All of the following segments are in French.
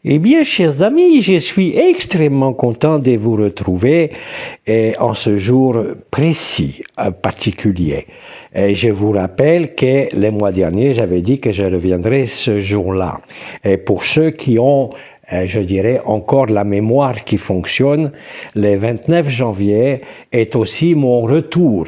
Eh bien, chers amis, je suis extrêmement content de vous retrouver en ce jour précis, particulier. Et je vous rappelle que le mois dernier, j'avais dit que je reviendrai ce jour-là. Et pour ceux qui ont, je dirais, encore la mémoire qui fonctionne, le 29 janvier est aussi mon retour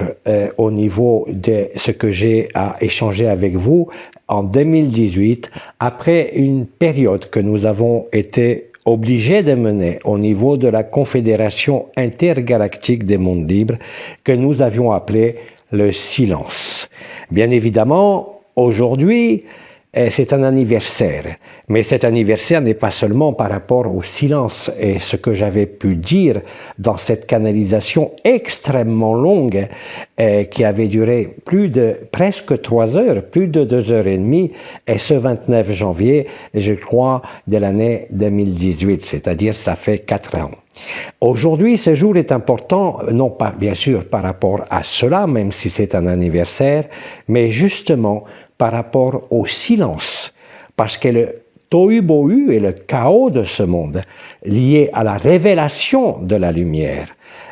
au niveau de ce que j'ai à échanger avec vous en 2018, après une période que nous avons été obligés de mener au niveau de la Confédération intergalactique des mondes libres, que nous avions appelée le silence. Bien évidemment, aujourd'hui, c'est un anniversaire, mais cet anniversaire n'est pas seulement par rapport au silence et ce que j'avais pu dire dans cette canalisation extrêmement longue qui avait duré presque 3 heures, plus de 2 heures et demie, et ce 29 janvier, je crois, de l'année 2018, c'est-à-dire ça fait 4 ans. Aujourd'hui, ce jour est important, non pas bien sûr par rapport à cela, même si c'est un anniversaire, mais justement par rapport au silence, parce que le tohu-bohu et le chaos de ce monde, lié à la révélation de la lumière,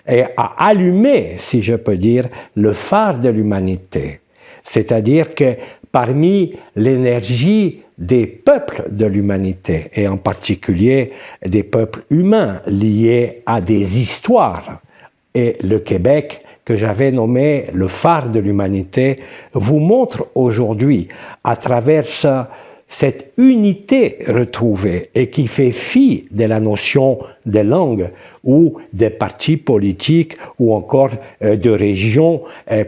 et a allumé, si je peux dire, le phare de l'humanité. C'est-à-dire que parmi l'énergie des peuples de l'humanité, et en particulier des peuples humains liés à des histoires, et le Québec, que j'avais nommé le phare de l'humanité, vous montre aujourd'hui, à travers cette unité retrouvée et qui fait fi de la notion de langue ou de partis politiques ou encore de régions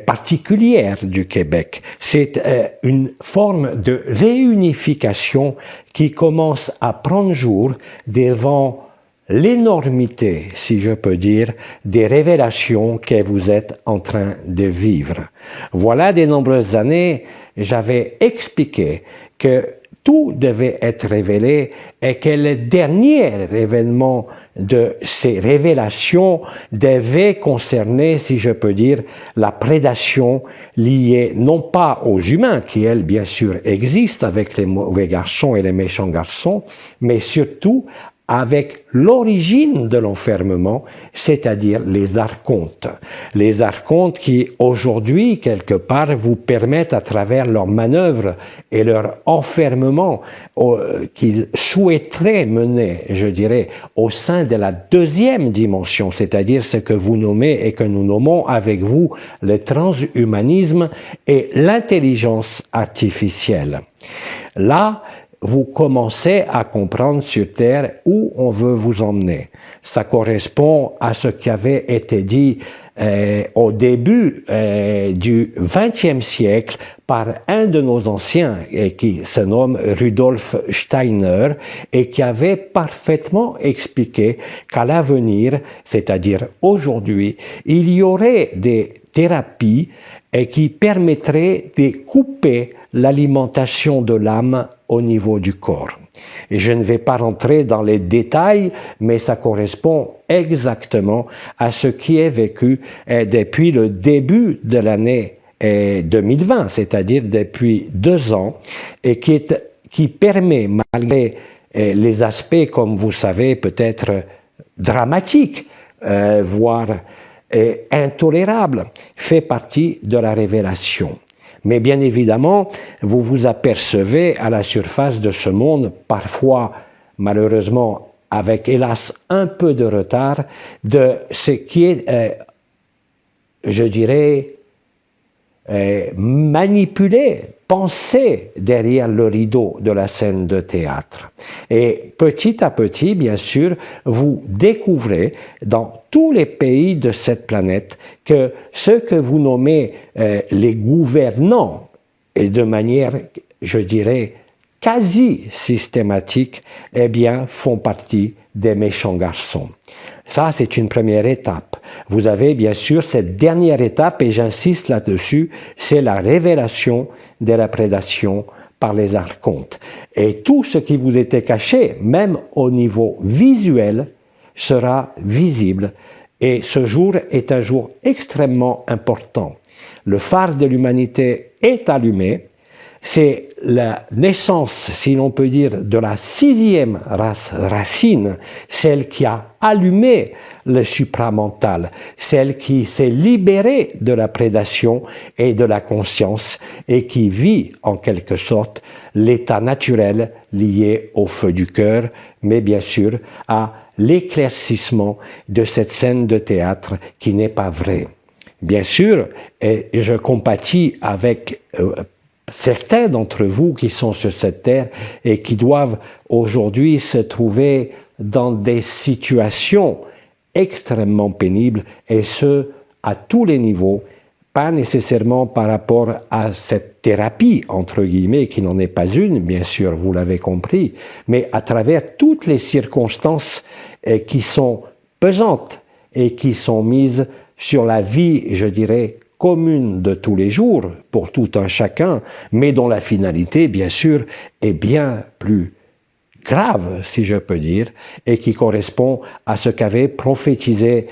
particulières du Québec. C'est une forme de réunification qui commence à prendre jour devant l'énormité, si je peux dire, des révélations que vous êtes en train de vivre. Voilà de nombreuses années, j'avais expliqué que tout devait être révélé et que le dernier événement de ces révélations devait concerner, si je peux dire, la prédation liée non pas aux humains, qui elle bien sûr existe avec les mauvais garçons et les méchants garçons, mais surtout avec l'origine de l'enfermement, c'est-à-dire les archontes. Les archontes qui, aujourd'hui, quelque part, vous permettent, à travers leurs manœuvres et leur enfermement qu'ils souhaiteraient mener, je dirais, au sein de la deuxième dimension, c'est-à-dire ce que vous nommez et que nous nommons avec vous le transhumanisme et l'intelligence artificielle. Là, vous commencez à comprendre sur Terre où on veut vous emmener. Ça correspond à ce qui avait été dit au début du XXe siècle par un de nos anciens qui se nomme Rudolf Steiner et qui avait parfaitement expliqué qu'à l'avenir, c'est-à-dire aujourd'hui, il y aurait des thérapies qui permettraient de couper l'alimentation de l'âme au niveau du corps. Et je ne vais pas rentrer dans les détails, mais ça correspond exactement à ce qui est vécu depuis le début de l'année 2020, c'est-à-dire depuis 2 ans, et qui permet, malgré les aspects, comme vous savez, peut-être dramatiques, voire intolérables, fait partie de la révélation. Mais bien évidemment, vous vous apercevez à la surface de ce monde, parfois, malheureusement, avec hélas un peu de retard, de ce qui est, je dirais, manipulé, pensé derrière le rideau de la scène de théâtre. Et petit à petit, bien sûr, vous découvrez dans tous les pays de cette planète que ce que vous nommez les gouvernants, et de manière, je dirais, quasi systématique, eh bien, font partie des méchants garçons. Ça, c'est une première étape. Vous avez bien sûr cette dernière étape, et j'insiste là-dessus, c'est la révélation de la prédation par les archontes. Et tout ce qui vous était caché, même au niveau visuel, sera visible. Et ce jour est un jour extrêmement important. Le phare de l'humanité est allumé. c'est la naissance, si l'on peut dire, de la sixième racine, celle qui a allumé le supramental, celle qui s'est libérée de la prédation et de la conscience et qui vit en quelque sorte l'état naturel lié au feu du cœur, mais bien sûr à l'éclaircissement de cette scène de théâtre qui n'est pas vraie. Bien sûr, et je compatis avec certains d'entre vous qui sont sur cette terre et qui doivent aujourd'hui se trouver dans des situations extrêmement pénibles, et ce, à tous les niveaux, pas nécessairement par rapport à cette thérapie, entre guillemets, qui n'en est pas une, bien sûr, vous l'avez compris, mais à travers toutes les circonstances qui sont pesantes et qui sont mises sur la vie, je dirais, commune de tous les jours, pour tout un chacun, mais dont la finalité, bien sûr, est bien plus grave, si je peux dire, et qui correspond à ce qu'avait prophétisé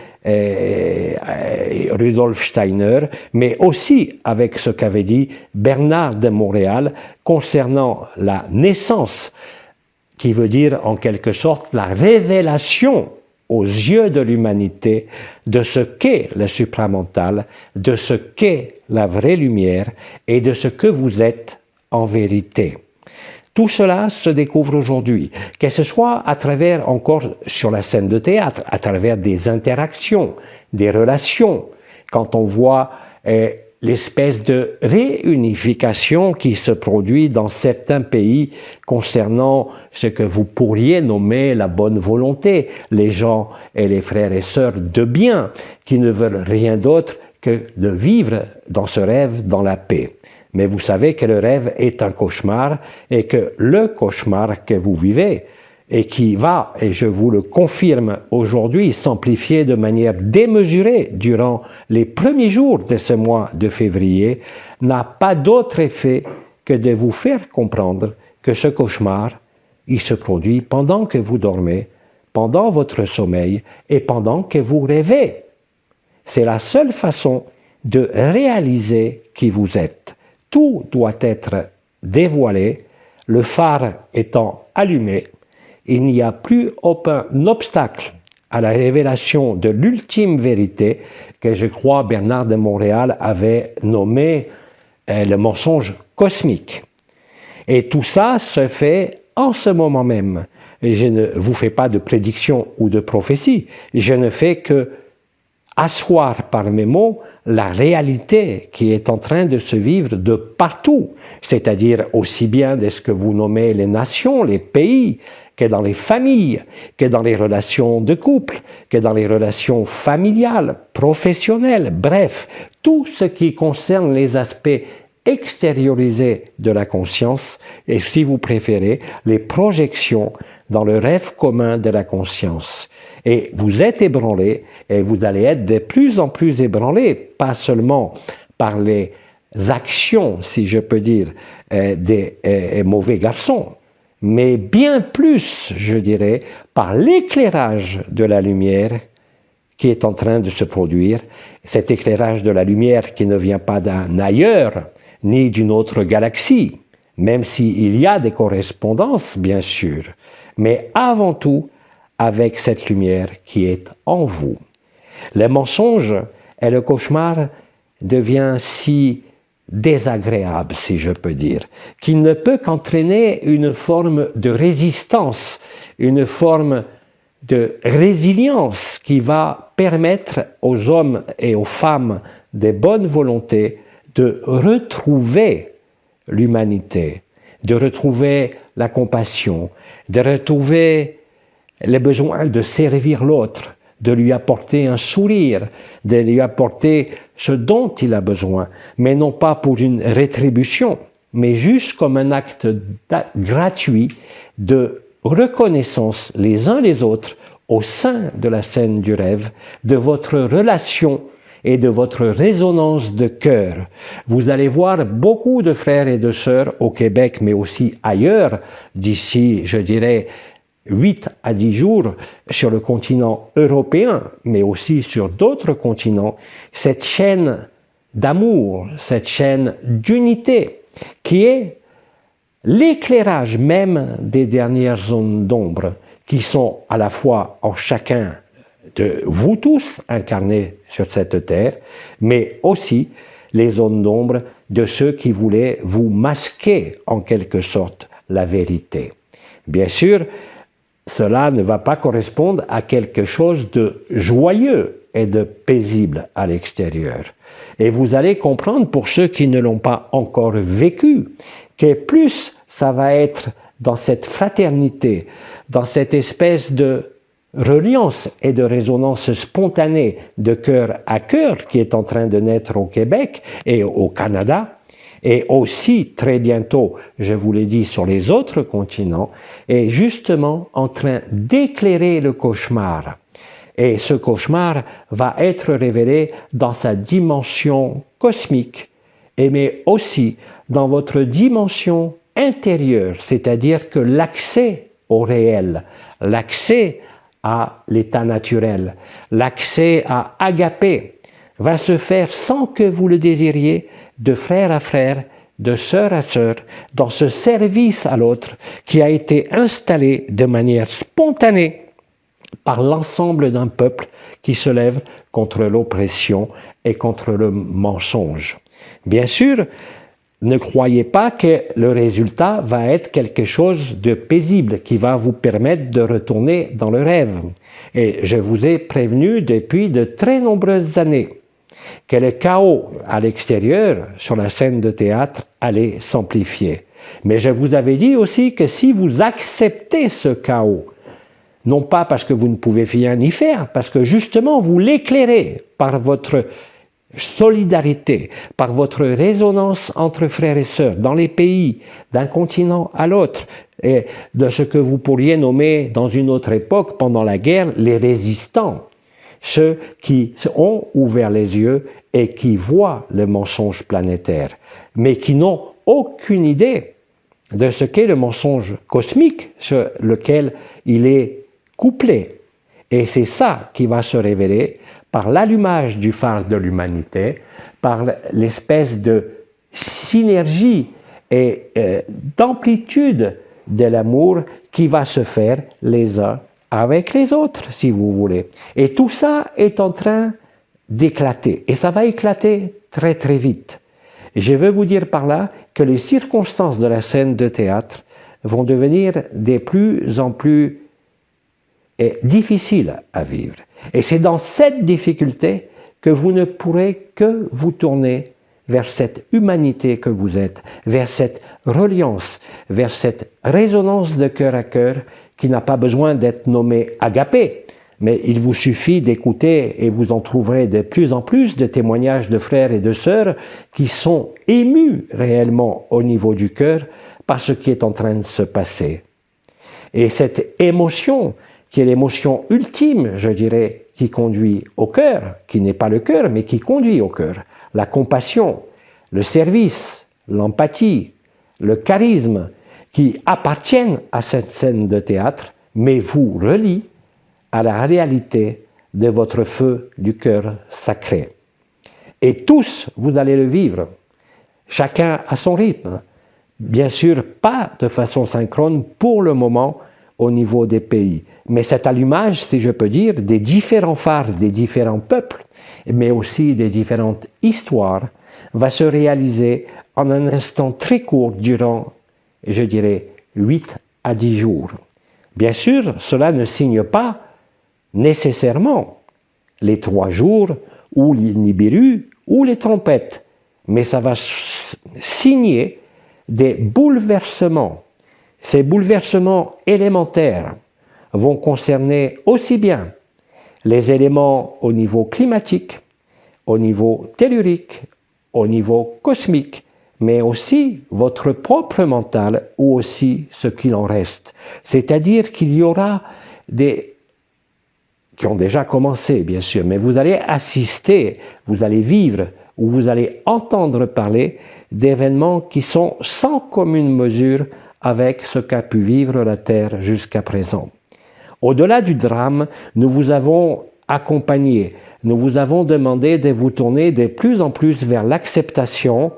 Rudolf Steiner, mais aussi avec ce qu'avait dit Bernard de Montréal concernant la naissance, qui veut dire en quelque sorte la révélation aux yeux de l'humanité de ce qu'est le supramental, de ce qu'est la vraie lumière et de ce que vous êtes en vérité. Tout cela se découvre aujourd'hui, que ce soit à travers, encore sur la scène de théâtre, à travers des interactions, des relations, quand on voit l'espèce de réunification qui se produit dans certains pays concernant ce que vous pourriez nommer la bonne volonté, les gens et les frères et sœurs de bien qui ne veulent rien d'autre que de vivre dans ce rêve, dans la paix. Mais vous savez que le rêve est un cauchemar et que le cauchemar que vous vivez et qui va, et je vous le confirme aujourd'hui, s'amplifier de manière démesurée durant les premiers jours de ce mois de février, n'a pas d'autre effet que de vous faire comprendre que ce cauchemar, il se produit pendant que vous dormez, pendant votre sommeil et pendant que vous rêvez. C'est la seule façon de réaliser qui vous êtes. Tout doit être dévoilé, le phare étant allumé. Il n'y a plus aucun obstacle à la révélation de l'ultime vérité que je crois Bernard de Montréal avait nommé le mensonge cosmique. Et tout ça se fait en ce moment même. Et je ne vous fais pas de prédiction ou de prophétie, je ne fais que asseoir par mes mots la réalité qui est en train de se vivre de partout, c'est-à-dire aussi bien de ce que vous nommez les nations, les pays, que dans les familles, que dans les relations de couple, que dans les relations familiales, professionnelles, bref, tout ce qui concerne les aspects extériorisés de la conscience et, si vous préférez, les projections dans le rêve commun de la conscience. Et vous êtes ébranlés, et vous allez être de plus en plus ébranlés, pas seulement par les actions, si je peux dire, des mauvais garçons, mais bien plus, je dirais, par l'éclairage de la lumière qui est en train de se produire, cet éclairage de la lumière qui ne vient pas d'un ailleurs, ni d'une autre galaxie, même s'il y a des correspondances, bien sûr, mais avant tout avec cette lumière qui est en vous. Le mensonge et le cauchemar devient si désagréable, si je peux dire, qu'il ne peut qu'entraîner une forme de résistance, une forme de résilience qui va permettre aux hommes et aux femmes de bonne volonté de retrouver l'humanité, de retrouver la compassion, de retrouver le besoin de servir l'autre, de lui apporter un sourire, de lui apporter ce dont il a besoin, mais non pas pour une rétribution, mais juste comme un acte gratuit de reconnaissance les uns les autres au sein de la scène du rêve, de votre relation et de votre résonance de cœur. Vous allez voir beaucoup de frères et de sœurs au Québec, mais aussi ailleurs, d'ici, je dirais, 8 à 10 jours sur le continent européen, mais aussi sur d'autres continents, cette chaîne d'amour, cette chaîne d'unité qui est l'éclairage même des dernières zones d'ombre qui sont à la fois en chacun de vous tous incarnés sur cette terre, mais aussi les zones d'ombre de ceux qui voulaient vous masquer en quelque sorte la vérité. Bien sûr, cela ne va pas correspondre à quelque chose de joyeux et de paisible à l'extérieur. Et vous allez comprendre, pour ceux qui ne l'ont pas encore vécu, que plus ça va être dans cette fraternité, dans cette espèce de reliance et de résonance spontanée de cœur à cœur qui est en train de naître au Québec et au Canada, et aussi très bientôt, je vous l'ai dit, sur les autres continents, est justement en train d'éclairer le cauchemar. Et ce cauchemar va être révélé dans sa dimension cosmique, mais aussi dans votre dimension intérieure, c'est-à-dire que l'accès au réel, l'accès à l'état naturel, l'accès à Agapé va se faire sans que vous le désiriez, de frère à frère, de sœur à sœur, dans ce service à l'autre qui a été installé de manière spontanée par l'ensemble d'un peuple qui se lève contre l'oppression et contre le mensonge. Bien sûr, ne croyez pas que le résultat va être quelque chose de paisible qui va vous permettre de retourner dans le rêve. Et je vous ai prévenu depuis de très nombreuses années que le chaos à l'extérieur, sur la scène de théâtre, allait s'amplifier. Mais je vous avais dit aussi que si vous acceptez ce chaos, non pas parce que vous ne pouvez rien y faire, parce que justement vous l'éclairez par votre solidarité, par votre résonance entre frères et sœurs, dans les pays, d'un continent à l'autre, et de ce que vous pourriez nommer dans une autre époque, pendant la guerre, les résistants, ceux qui ont ouvert les yeux et qui voient le mensonge planétaire, mais qui n'ont aucune idée de ce qu'est le mensonge cosmique sur lequel il est couplé. Et c'est ça qui va se révéler par l'allumage du phare de l'humanité, par l'espèce de synergie et d'amplitude de l'amour qui va se faire les uns avec les autres, si vous voulez. Et tout ça est en train d'éclater. Et ça va éclater très très vite. Je veux vous dire par là que les circonstances de la scène de théâtre vont devenir de plus en plus difficiles à vivre. Et c'est dans cette difficulté que vous ne pourrez que vous tourner vers cette humanité que vous êtes, vers cette reliance, vers cette résonance de cœur à cœur qui n'a pas besoin d'être nommée Agapé, mais il vous suffit d'écouter et vous en trouverez de plus en plus de témoignages de frères et de sœurs qui sont émus réellement au niveau du cœur par ce qui est en train de se passer. Et cette émotion, qui est l'émotion ultime, je dirais, qui conduit au cœur, qui n'est pas le cœur, mais qui conduit au cœur, la compassion, le service, l'empathie, le charisme, qui appartiennent à cette scène de théâtre, mais vous relient à la réalité de votre feu du cœur sacré. Et tous, vous allez le vivre, chacun à son rythme. Bien sûr, pas de façon synchrone pour le moment au niveau des pays. Mais cet allumage, si je peux dire, des différents phares des différents peuples, mais aussi des différentes histoires, va se réaliser en un instant très court durant, je dirais, 8 à 10 jours. Bien sûr, cela ne signe pas nécessairement les 3 jours ou les Nibiru ou les trompettes, mais ça va signer des bouleversements. Ces bouleversements élémentaires vont concerner aussi bien les éléments au niveau climatique, au niveau tellurique, au niveau cosmique, mais aussi votre propre mental ou aussi ce qu'il en reste. C'est-à-dire qu'il y aura des qui ont déjà commencé, bien sûr, mais vous allez assister, vous allez vivre ou vous allez entendre parler d'événements qui sont sans commune mesure avec ce qu'a pu vivre la Terre jusqu'à présent. Au-delà du drame, nous vous avons accompagné, nous vous avons demandé de vous tourner de plus en plus vers l'acceptation,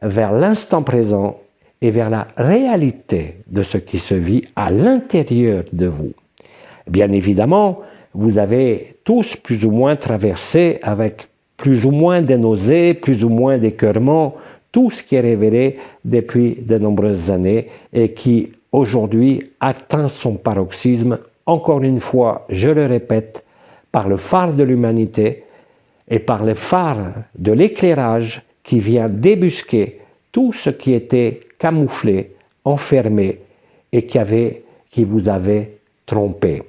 vers l'instant présent et vers la réalité de ce qui se vit à l'intérieur de vous. Bien évidemment, vous avez tous plus ou moins traversé avec plus ou moins de nausées, plus ou moins d'écœurements, tout ce qui est révélé depuis de nombreuses années et qui aujourd'hui atteint son paroxysme, encore une fois, je le répète, par le phare de l'humanité et par le phare de l'éclairage qui vient débusquer tout ce qui était camouflé, enfermé et qui vous avait trompé.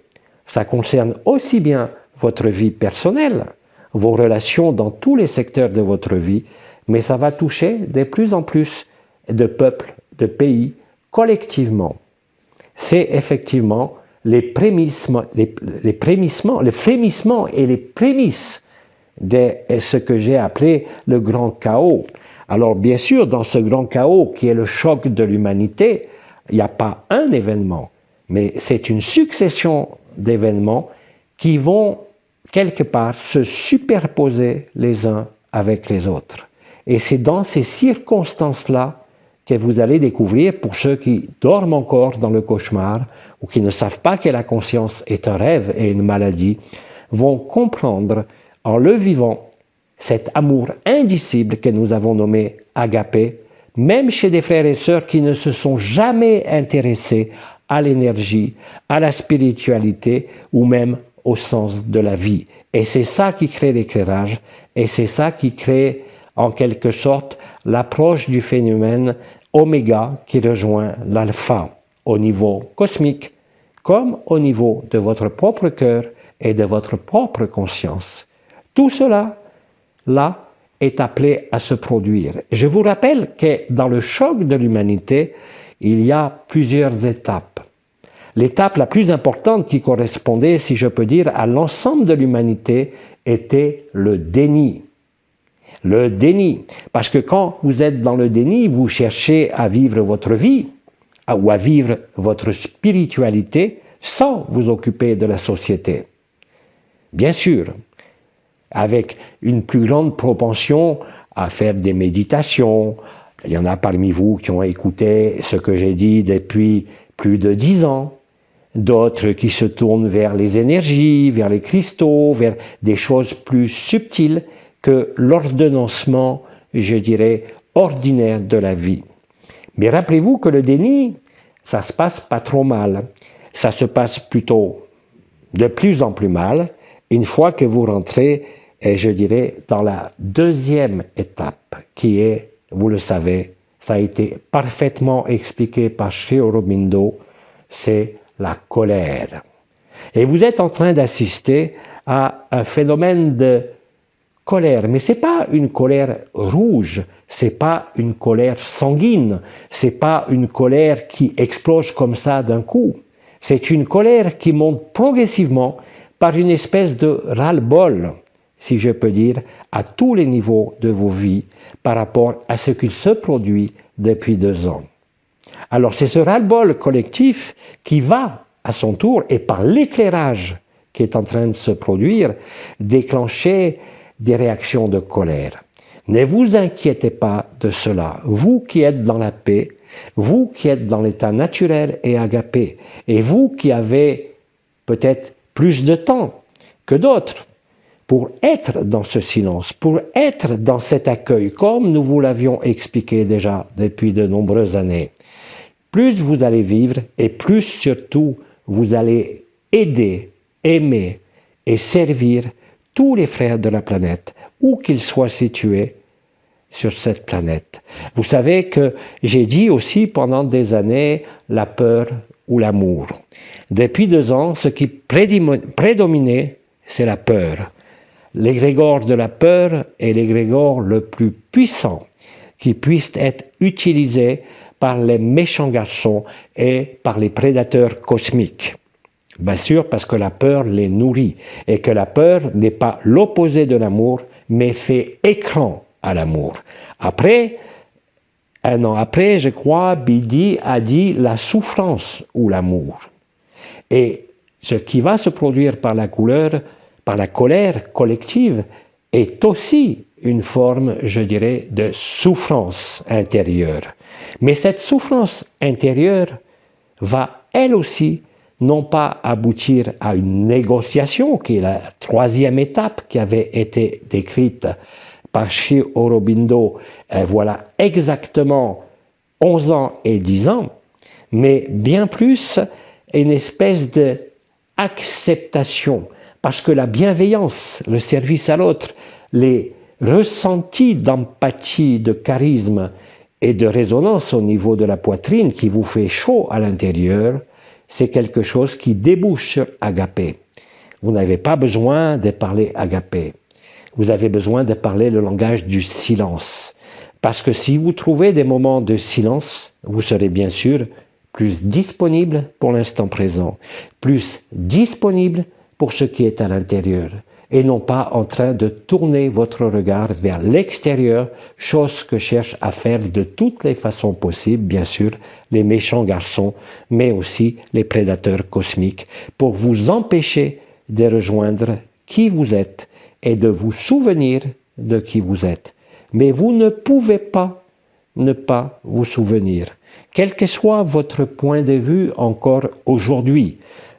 Ça concerne aussi bien votre vie personnelle, vos relations dans tous les secteurs de votre vie, mais ça va toucher de plus en plus de peuples, de pays, collectivement. C'est effectivement les frémissements et les prémices de ce que j'ai appelé le grand chaos. Alors bien sûr, dans ce grand chaos qui est le choc de l'humanité, il n'y a pas un événement, mais c'est une succession d'événements qui vont quelque part se superposer les uns avec les autres. Et c'est dans ces circonstances-là que vous allez découvrir, pour ceux qui dorment encore dans le cauchemar ou qui ne savent pas que la conscience est un rêve et une maladie, vont comprendre en le vivant cet amour indicible que nous avons nommé agapé, même chez des frères et sœurs qui ne se sont jamais intéressés à l'énergie, à la spiritualité ou même au sens de la vie. Et c'est ça qui crée l'éclairage et c'est ça qui crée en quelque sorte l'approche du phénomène oméga qui rejoint l'alpha au niveau cosmique comme au niveau de votre propre cœur et de votre propre conscience. Tout cela, là, est appelé à se produire. Je vous rappelle que dans le choc de l'humanité, il y a plusieurs étapes. L'étape la plus importante qui correspondait, si je peux dire, à l'ensemble de l'humanité était le déni. Le déni. Parce que quand vous êtes dans le déni, vous cherchez à vivre votre vie ou à vivre votre spiritualité sans vous occuper de la société. Bien sûr, avec une plus grande propension à faire des méditations. Il y en a parmi vous qui ont écouté ce que j'ai dit depuis plus de 10 ans. D'autres qui se tournent vers les énergies, vers les cristaux, vers des choses plus subtiles que l'ordonnancement, je dirais, ordinaire de la vie. Mais rappelez-vous que le déni, ça se passe pas trop mal. Ça se passe plutôt de plus en plus mal une fois que vous rentrez, je dirais, dans la deuxième étape, qui est, vous le savez, ça a été parfaitement expliqué par Sri Aurobindo, c'est la colère. Et vous êtes en train d'assister à un phénomène de colère, mais c'est pas une colère rouge, c'est pas une colère sanguine, c'est pas une colère qui explose comme ça d'un coup. C'est une colère qui monte progressivement par une espèce de ras-le-bol, si je peux dire, à tous les niveaux de vos vies par rapport à ce qu'il se produit depuis 2 ans. Alors c'est ce ras-le-bol collectif qui va, à son tour, et par l'éclairage qui est en train de se produire, déclencher des réactions de colère. Ne vous inquiétez pas de cela. Vous qui êtes dans la paix, vous qui êtes dans l'état naturel et agapé, et vous qui avez peut-être plus de temps que d'autres pour être dans ce silence, pour être dans cet accueil, comme nous vous l'avions expliqué déjà depuis de nombreuses années. Plus vous allez vivre et plus surtout vous allez aider, aimer et servir tous les frères de la planète, où qu'ils soient situés sur cette planète. Vous savez que j'ai dit aussi pendant des années la peur ou l'amour. Depuis 2 ans, ce qui prédominait, c'est la peur. L'égrégore de la peur est l'égrégore le plus puissant qui puisse être utilisé par les méchants garçons et par les prédateurs cosmiques. Bien sûr, parce que la peur les nourrit et que la peur n'est pas l'opposé de l'amour, mais fait écran à l'amour. Après, 1 an après, je crois, Bidi a dit la souffrance ou l'amour. Et ce qui va se produire par la colère collective est aussi une forme, je dirais, de souffrance intérieure. Mais cette souffrance intérieure va, elle aussi, non pas aboutir à une négociation, qui est la troisième étape qui avait été décrite par Sri Aurobindo, voilà exactement 11 ans et 10 ans, mais bien plus une espèce d'acceptation, parce que la bienveillance, le service à l'autre, les ressentis d'empathie, de charisme et de résonance au niveau de la poitrine qui vous fait chaud à l'intérieur, c'est quelque chose qui débouche sur agapé. Vous n'avez pas besoin de parler agapé. Vous avez besoin de parler le langage du silence. Parce que si vous trouvez des moments de silence, vous serez bien sûr plus disponible pour l'instant présent, plus disponible pour ce qui est à l'intérieur, et non pas en train de tourner votre regard vers l'extérieur, chose que cherchent à faire de toutes les façons possibles, bien sûr, les méchants garçons, mais aussi les prédateurs cosmiques, pour vous empêcher de rejoindre qui vous êtes et de vous souvenir de qui vous êtes. Mais vous ne pouvez pas ne pas vous souvenir, quel que soit votre point de vue encore aujourd'hui,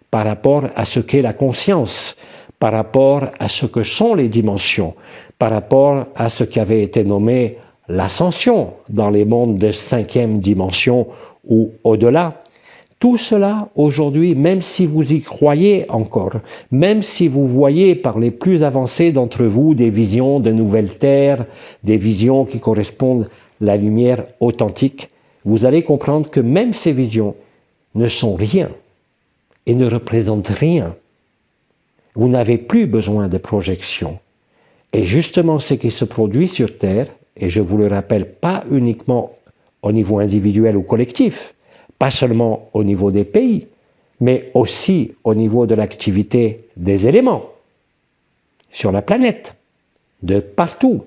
par rapport à ce qu'est la conscience, par rapport à ce que sont les dimensions, par rapport à ce qui avait été nommé l'ascension dans les mondes de 5e dimension ou au-delà. Tout cela, aujourd'hui, même si vous y croyez encore, même si vous voyez par les plus avancés d'entre vous des visions de nouvelles terres, des visions qui correspondent à la lumière authentique, vous allez comprendre que même ces visions ne sont rien et ne représentent rien. Vous n'avez plus besoin de projection. Et justement, ce qui se produit sur Terre, et je vous le rappelle, pas uniquement au niveau individuel ou collectif, pas seulement au niveau des pays, mais aussi au niveau de l'activité des éléments sur la planète, de partout.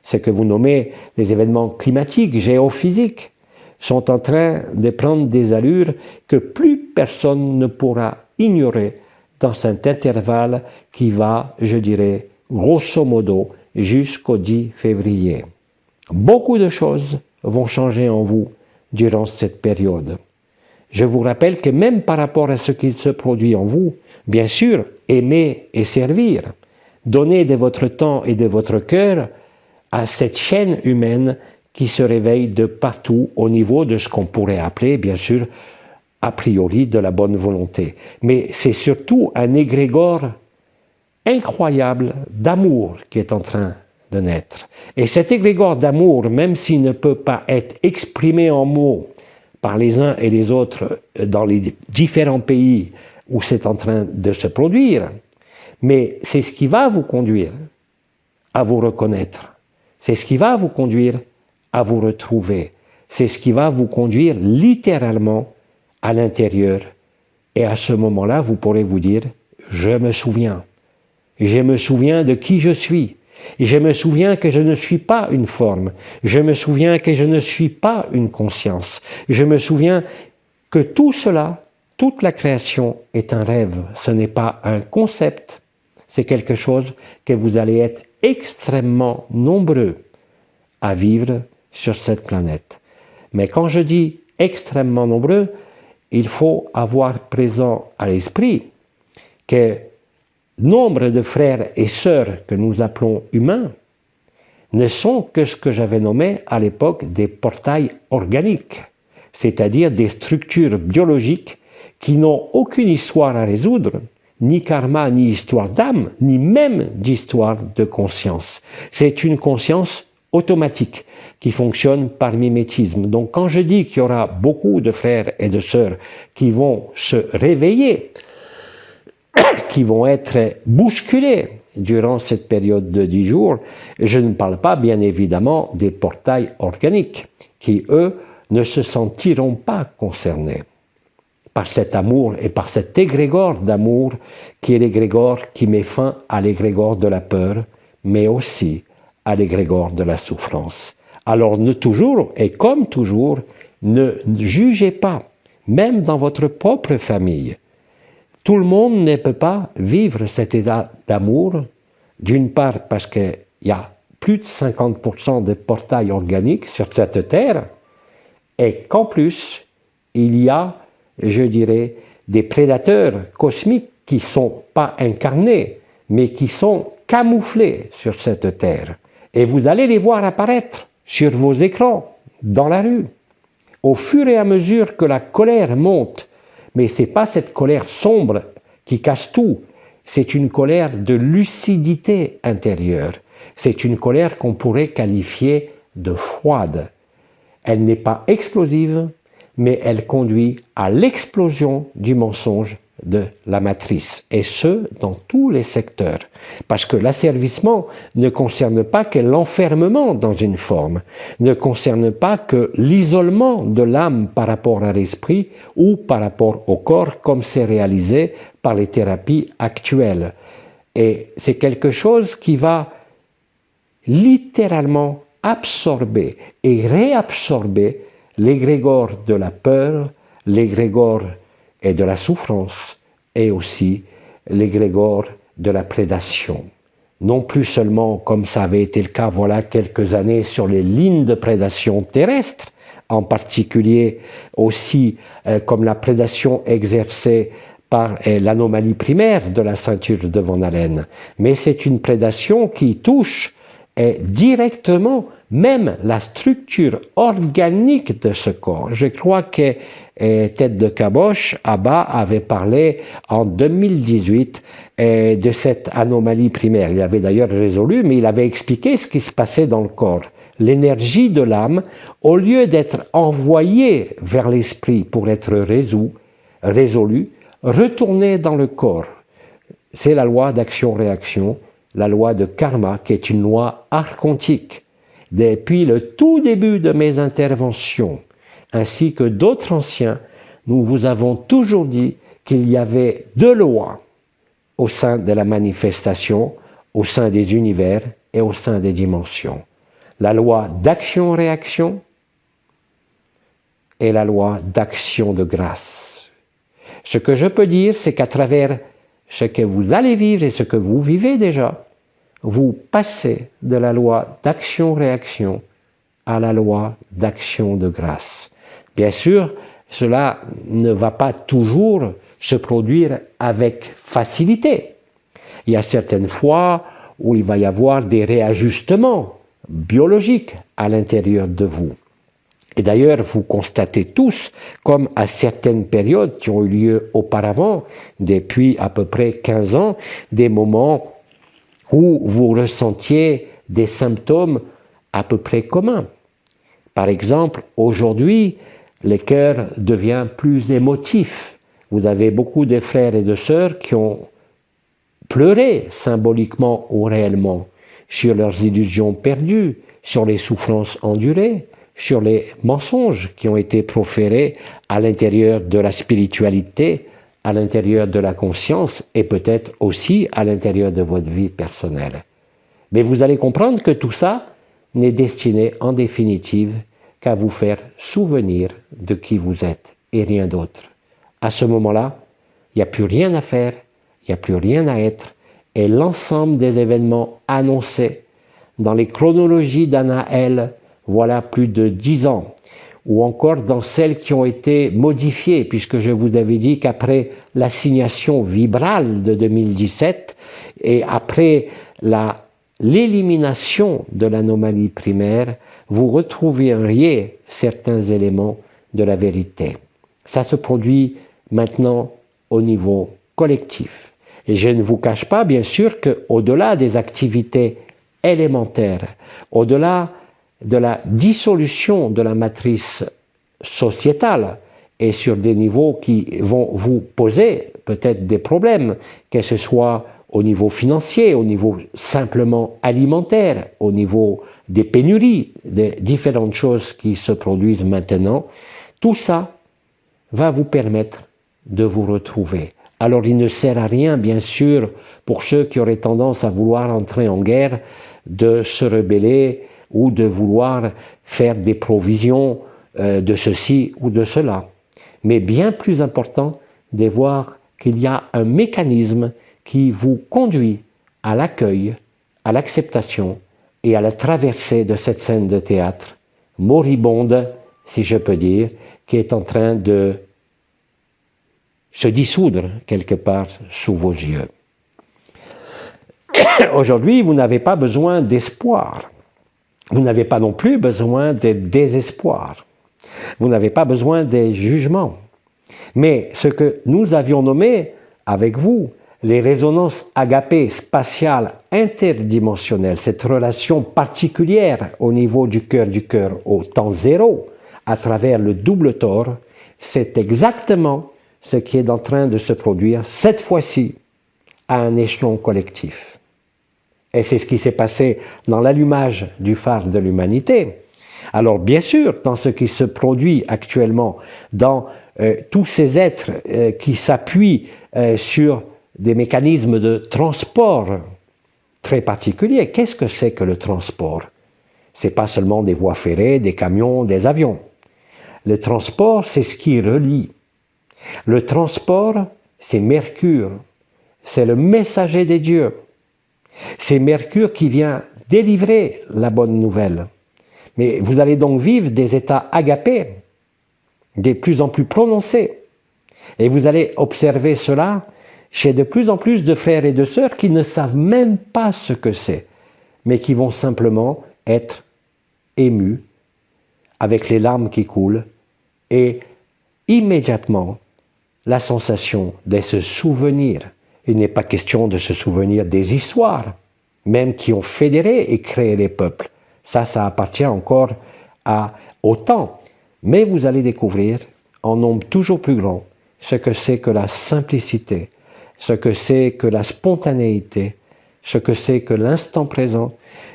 Ce que vous nommez les événements climatiques, géophysiques, sont en train de prendre des allures que plus personne ne pourra ignorer dans cet intervalle qui va, je dirais, grosso modo, jusqu'au 10 février. Beaucoup de choses vont changer en vous durant cette période. Je vous rappelle que même par rapport à ce qui se produit en vous, bien sûr, aimer et servir, donnez de votre temps et de votre cœur à cette chaîne humaine qui se réveille de partout au niveau de ce qu'on pourrait appeler, bien sûr, a priori de la bonne volonté. Mais c'est surtout un égrégore incroyable d'amour qui est en train de naître. Et cet égrégore d'amour, même s'il ne peut pas être exprimé en mots par les uns et les autres dans les différents pays où c'est en train de se produire, mais c'est ce qui va vous conduire à vous reconnaître. C'est ce qui va vous conduire à vous retrouver. C'est ce qui va vous conduire littéralement à l'intérieur. Et à ce moment-là, vous pourrez vous dire, je me souviens. Je me souviens de qui je suis. Je me souviens que je ne suis pas une forme. Je me souviens que je ne suis pas une conscience. Je me souviens que tout cela, toute la création est un rêve. Ce n'est pas un concept. C'est quelque chose que vous allez être extrêmement nombreux à vivre sur cette planète. Mais quand je dis extrêmement nombreux, il faut avoir présent à l'esprit que nombre de frères et sœurs que nous appelons humains ne sont que ce que j'avais nommé à l'époque des portails organiques, c'est-à-dire des structures biologiques qui n'ont aucune histoire à résoudre, ni karma, ni histoire d'âme, ni même d'histoire de conscience. C'est une conscience automatique qui fonctionne par mimétisme. Donc quand je dis qu'il y aura beaucoup de frères et de sœurs qui vont se réveiller, qui vont être bousculés durant cette période de 10 jours, je ne parle pas bien évidemment des portails organiques qui, eux, ne se sentiront pas concernés par cet amour et par cet égrégore d'amour qui est l'égrégore qui met fin à l'égrégore de la peur, mais aussi à l'égrégore de la souffrance. Alors ne toujours, et comme toujours, ne jugez pas, même dans votre propre famille. Tout le monde ne peut pas vivre cet état d'amour, d'une part parce qu'il y a plus de 50% de portails organiques sur cette terre, et qu'en plus, il y a, je dirais, des prédateurs cosmiques qui ne sont pas incarnés, mais qui sont camouflés sur cette terre. Et vous allez les voir apparaître sur vos écrans, dans la rue, au fur et à mesure que la colère monte. Mais ce n'est pas cette colère sombre qui casse tout, c'est une colère de lucidité intérieure. C'est une colère qu'on pourrait qualifier de froide. Elle n'est pas explosive, mais elle conduit à l'explosion du mensonge de la matrice, et ce, dans tous les secteurs. Parce que l'asservissement ne concerne pas que l'enfermement dans une forme, ne concerne pas que l'isolement de l'âme par rapport à l'esprit ou par rapport au corps, comme c'est réalisé par les thérapies actuelles. Et c'est quelque chose qui va littéralement absorber et réabsorber l'égrégore de la peur, l'égrégore et de la souffrance, et aussi l'égrégore de la prédation. Non plus seulement, comme ça avait été le cas voilà quelques années, sur les lignes de prédation terrestre, en particulier aussi comme la prédation exercée par l'anomalie primaire de la ceinture de Van Allen, mais c'est une prédation qui touche directement même la structure organique de ce corps. Je crois que Tête de Caboche, Abba, avait parlé en 2018 de cette anomalie primaire. Il avait d'ailleurs résolu, mais il avait expliqué ce qui se passait dans le corps. L'énergie de l'âme, au lieu d'être envoyée vers l'esprit pour être résolue, retournait dans le corps. C'est la loi d'action-réaction, la loi de karma, qui est une loi archontique. Depuis le tout début de mes interventions, ainsi que d'autres anciens, nous vous avons toujours dit qu'il y avait deux lois au sein de la manifestation, au sein des univers et au sein des dimensions. La loi d'action-réaction et la loi d'action de grâce. Ce que je peux dire, c'est qu'à travers ce que vous allez vivre et ce que vous vivez déjà, vous passez de la loi d'action-réaction à la loi d'action de grâce. Bien sûr, cela ne va pas toujours se produire avec facilité. Il y a certaines fois où il va y avoir des réajustements biologiques à l'intérieur de vous. Et d'ailleurs, vous constatez tous, comme à certaines périodes qui ont eu lieu auparavant, depuis à peu près 15 ans, des moments où vous ressentiez des symptômes à peu près communs. Par exemple, aujourd'hui, le cœur devient plus émotif. Vous avez beaucoup de frères et de sœurs qui ont pleuré symboliquement ou réellement sur leurs illusions perdues, sur les souffrances endurées, sur les mensonges qui ont été proférés à l'intérieur de la spiritualité, à l'intérieur de la conscience et peut-être aussi à l'intérieur de votre vie personnelle. Mais vous allez comprendre que tout ça n'est destiné en définitive qu'à vous faire souvenir de qui vous êtes et rien d'autre. À ce moment-là, il n'y a plus rien à faire, il n'y a plus rien à être, et l'ensemble des événements annoncés dans les chronologies d'Anaël, voilà plus de 10 ans, ou encore dans celles qui ont été modifiées, puisque je vous avais dit qu'après l'assignation vibrale de 2017 et après l'élimination de l'anomalie primaire, vous retrouveriez certains éléments de la vérité. Ça se produit maintenant au niveau collectif. Et je ne vous cache pas, bien sûr, qu'au-delà des activités élémentaires, au-delà de la dissolution de la matrice sociétale et sur des niveaux qui vont vous poser peut-être des problèmes, que ce soit au niveau financier, au niveau simplement alimentaire, au niveau des pénuries, des différentes choses qui se produisent maintenant, tout ça va vous permettre de vous retrouver. Alors il ne sert à rien, bien sûr, pour ceux qui auraient tendance à vouloir entrer en guerre, de se rebeller ou de vouloir faire des provisions de ceci ou de cela. Mais bien plus important, de voir qu'il y a un mécanisme qui vous conduit à l'accueil, à l'acceptation et à la traversée de cette scène de théâtre moribonde, si je peux dire, qui est en train de se dissoudre quelque part sous vos yeux. Aujourd'hui, vous n'avez pas besoin d'espoir. Vous n'avez pas non plus besoin de désespoir. Vous n'avez pas besoin des jugements. Mais ce que nous avions nommé avec vous, les résonances agapées spatiales interdimensionnelles, cette relation particulière au niveau du cœur au temps zéro, à travers le double tort, c'est exactement ce qui est en train de se produire cette fois-ci à un échelon collectif. Et c'est ce qui s'est passé dans l'allumage du phare de l'humanité. Alors bien sûr, dans ce qui se produit actuellement, dans tous ces êtres qui s'appuient sur des mécanismes de transport très particuliers. Qu'est-ce que c'est que le transport? Ce n'est pas seulement des voies ferrées, des camions, des avions. Le transport, c'est ce qui relie. Le transport, c'est Mercure. C'est le messager des dieux. C'est Mercure qui vient délivrer la bonne nouvelle. Mais vous allez donc vivre des états agapés, de plus en plus prononcés. Et vous allez observer cela chez de plus en plus de frères et de sœurs qui ne savent même pas ce que c'est, mais qui vont simplement être émus avec les larmes qui coulent et immédiatement la sensation de se souvenir. Il n'est pas question de se souvenir des histoires, même qui ont fédéré et créé les peuples. Ça appartient encore au temps. Mais vous allez découvrir, en nombre toujours plus grand, ce que c'est que la simplicité, ce que c'est que la spontanéité, ce que c'est que l'instant présent,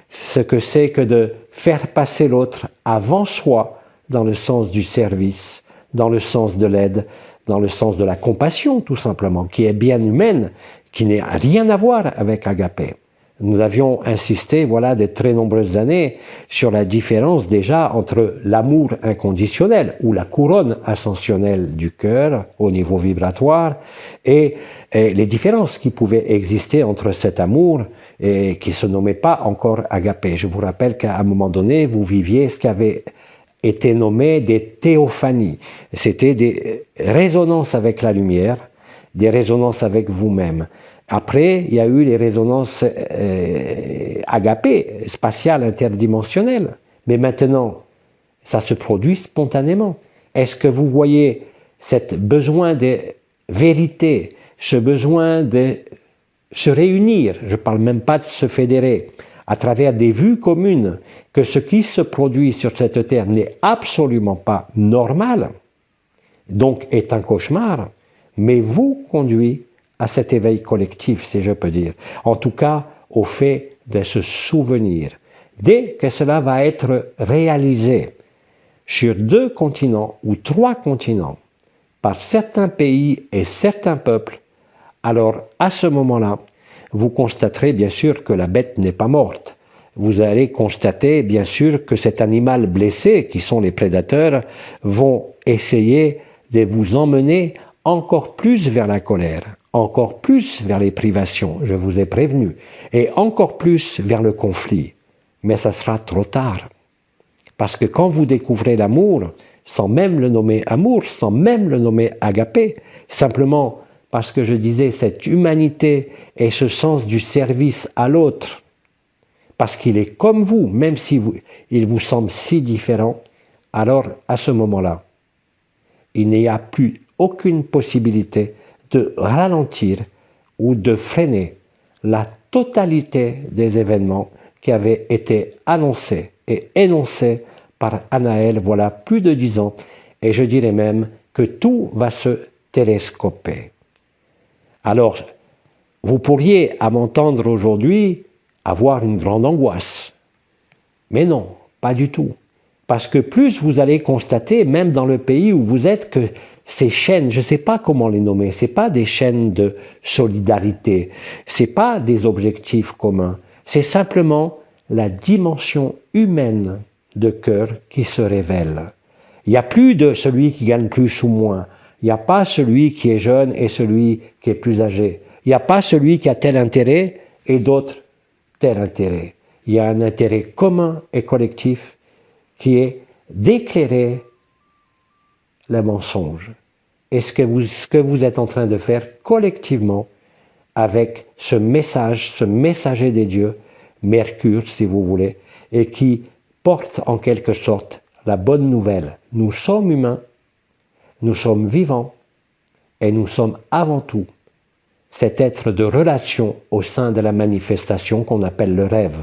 ce que c'est que de faire passer l'autre avant soi dans le sens du service, dans le sens de l'aide, dans le sens de la compassion tout simplement, qui est bien humaine, qui n'a rien à voir avec Agapé. Nous avions insisté, voilà, de très nombreuses années, sur la différence déjà entre l'amour inconditionnel, ou la couronne ascensionnelle du cœur au niveau vibratoire, et les différences qui pouvaient exister entre cet amour et qui ne se nommait pas encore agapé. Je vous rappelle qu'à un moment donné, vous viviez ce qui avait été nommé des théophanies. C'était des résonances avec la lumière, des résonances avec vous-même. Après, il y a eu les résonances agapées, spatiales, interdimensionnelles. Mais maintenant, ça se produit spontanément. Est-ce que vous voyez ce besoin de vérité, ce besoin de se réunir, je ne parle même pas de se fédérer, à travers des vues communes, que ce qui se produit sur cette terre n'est absolument pas normal, donc est un cauchemar, mais vous conduit à cet éveil collectif, si je peux dire. En tout cas, au fait de se souvenir. Dès que cela va être réalisé sur 2 continents ou 3 continents, par certains pays et certains peuples, alors à ce moment-là, vous constaterez bien sûr que la bête n'est pas morte. Vous allez constater bien sûr que cet animal blessé, qui sont les prédateurs, vont essayer de vous emmener encore plus vers la colère, encore plus vers les privations, je vous ai prévenu, et encore plus vers le conflit. Mais ça sera trop tard. Parce que quand vous découvrez l'amour, sans même le nommer amour, sans même le nommer agapé, simplement parce que je disais cette humanité et ce sens du service à l'autre, parce qu'il est comme vous, même si il vous semble si différent, alors à ce moment-là, il n'y a plus aucune possibilité de ralentir ou de freiner la totalité des événements qui avaient été annoncés et énoncés par Anaël voilà plus de 10 ans, et je dirais même que tout va se télescoper. Alors, vous pourriez, à m'entendre aujourd'hui, avoir une grande angoisse. Mais non, pas du tout. Parce que plus vous allez constater, même dans le pays où vous êtes, que ces chaînes, je ne sais pas comment les nommer, ce n'est pas des chaînes de solidarité, ce n'est pas des objectifs communs, c'est simplement la dimension humaine de cœur qui se révèle. Il n'y a plus de celui qui gagne plus ou moins. Il n'y a pas celui qui est jeune et celui qui est plus âgé. Il n'y a pas celui qui a tel intérêt et d'autres tel intérêt. Il y a un intérêt commun et collectif qui est d'éclairer le mensonge. Et ce que vous êtes en train de faire collectivement avec ce message, ce messager des dieux, Mercure si vous voulez, et qui porte en quelque sorte la bonne nouvelle. Nous sommes humains, nous sommes vivants, et nous sommes avant tout cet être de relation au sein de la manifestation qu'on appelle le rêve.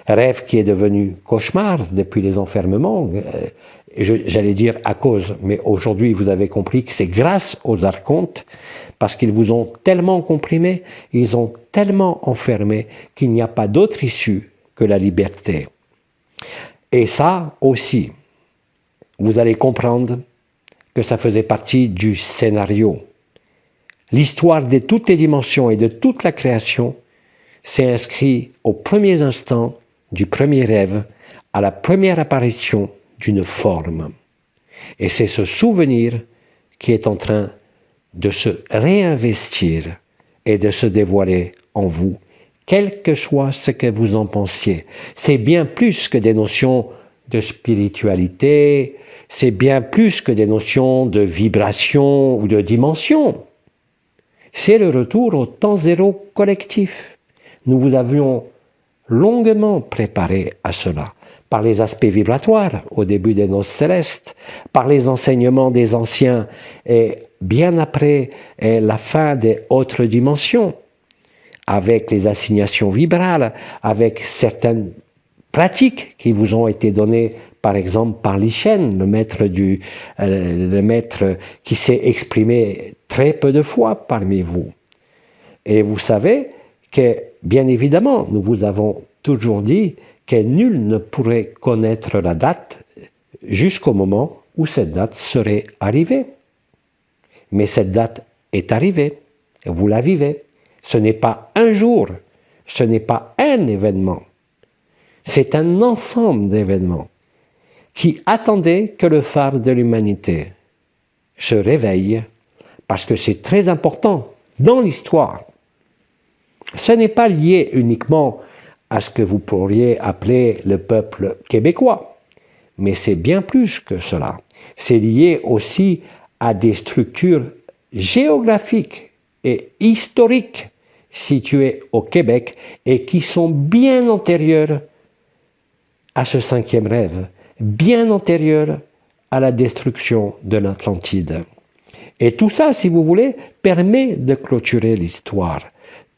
Rêve qui est devenu cauchemar depuis les enfermements, j'allais dire à cause, mais aujourd'hui vous avez compris que c'est grâce aux archontes, parce qu'ils vous ont tellement comprimé, ils ont tellement enfermé qu'il n'y a pas d'autre issue que la liberté. Et ça aussi, vous allez comprendre que ça faisait partie du scénario. L'histoire de toutes les dimensions et de toute la création s'est inscrite aux premiers instants du premier rêve, à la première apparition d'une forme. Et c'est ce souvenir qui est en train de se réinvestir et de se dévoiler en vous, quel que soit ce que vous en pensiez. C'est bien plus que des notions de spiritualité, c'est bien plus que des notions de vibration ou de dimension. C'est le retour au temps zéro collectif. Nous vous avions longuement préparé à cela, par les aspects vibratoires au début des noces célestes, par les enseignements des anciens et bien après la fin des autres dimensions, avec les assignations vibrales, avec certaines pratiques qui vous ont été données, par exemple par Li-Shen, le maître qui s'est exprimé très peu de fois parmi vous. Et vous savez que, bien évidemment, nous vous avons toujours dit que nul ne pourrait connaître la date jusqu'au moment où cette date serait arrivée. Mais cette date est arrivée, vous la vivez. Ce n'est pas un jour, ce n'est pas un événement. C'est un ensemble d'événements qui attendaient que le phare de l'humanité se réveille, parce que c'est très important dans l'histoire. Ce n'est pas lié uniquement à ce que vous pourriez appeler le peuple québécois, mais c'est bien plus que cela. C'est lié aussi à des structures géographiques et historiques situées au Québec et qui sont bien antérieures à ce cinquième rêve, bien antérieures à la destruction de l'Atlantide. Et tout ça, si vous voulez, permet de clôturer l'histoire.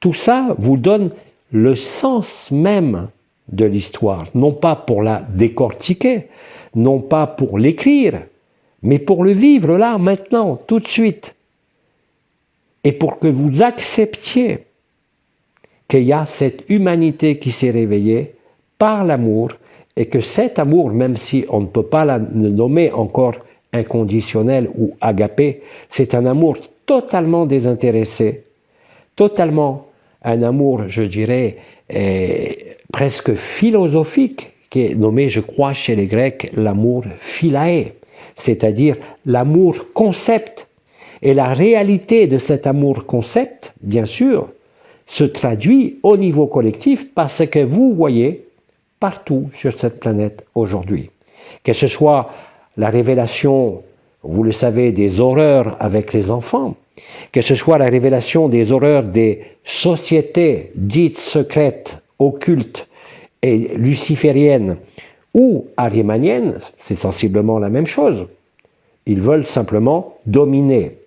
Tout ça vous donne le sens même de l'histoire, non pas pour la décortiquer, non pas pour l'écrire, mais pour le vivre là, maintenant, tout de suite. Et pour que vous acceptiez qu'il y a cette humanité qui s'est réveillée par l'amour, et que cet amour, même si on ne peut pas le nommer encore inconditionnel ou agapé, c'est un amour totalement désintéressé, totalement un amour, je dirais, presque philosophique, qui est nommé, je crois, chez les Grecs, l'amour philae, c'est-à-dire l'amour concept. Et la réalité de cet amour concept, bien sûr, se traduit au niveau collectif parce que vous voyez partout sur cette planète aujourd'hui. Que ce soit la révélation, vous le savez, des horreurs avec les enfants, que ce soit la révélation des horreurs des sociétés dites secrètes, occultes et lucifériennes ou ariémaniennes, c'est sensiblement la même chose. Ils veulent simplement dominer.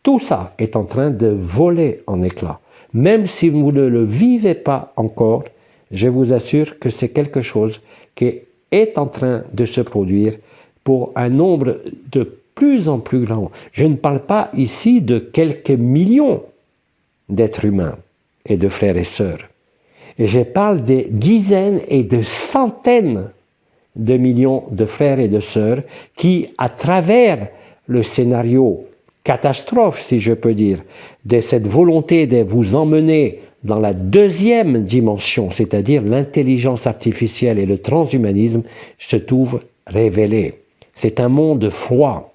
Tout ça est en train de voler en éclats. Même si vous ne le vivez pas encore, je vous assure que c'est quelque chose qui est en train de se produire pour un nombre de plus en plus grand. Je ne parle pas ici de quelques millions d'êtres humains et de frères et sœurs. Et je parle des dizaines et de centaines de millions de frères et de sœurs qui, à travers le scénario catastrophe, si je peux dire, de cette volonté de vous emmener dans la deuxième dimension, c'est-à-dire l'intelligence artificielle et le transhumanisme, se trouvent révélés. C'est un monde froid.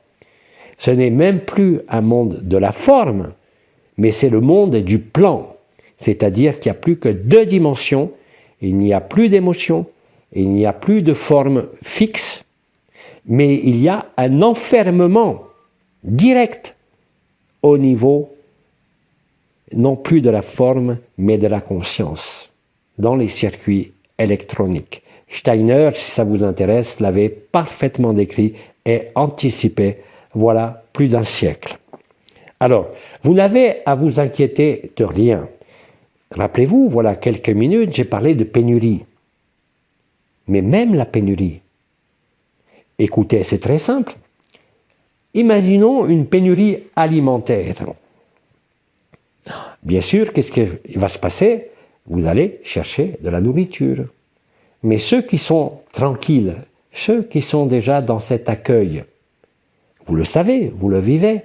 Ce n'est même plus un monde de la forme, mais c'est le monde du plan. C'est-à-dire qu'il n'y a plus que deux dimensions, il n'y a plus d'émotion, il n'y a plus de forme fixe, mais il y a un enfermement direct au niveau non plus de la forme, mais de la conscience, dans les circuits électroniques. Steiner, si ça vous intéresse, l'avait parfaitement décrit et anticipé, voilà plus d'un siècle. Alors, vous n'avez à vous inquiéter de rien. Rappelez-vous, voilà quelques minutes, j'ai parlé de pénurie. Mais même la pénurie, écoutez, c'est très simple. Imaginons une pénurie alimentaire. Bien sûr, qu'est-ce qui va se passer? Vous allez chercher de la nourriture. Mais ceux qui sont tranquilles, ceux qui sont déjà dans cet accueil, vous le savez, vous le vivez,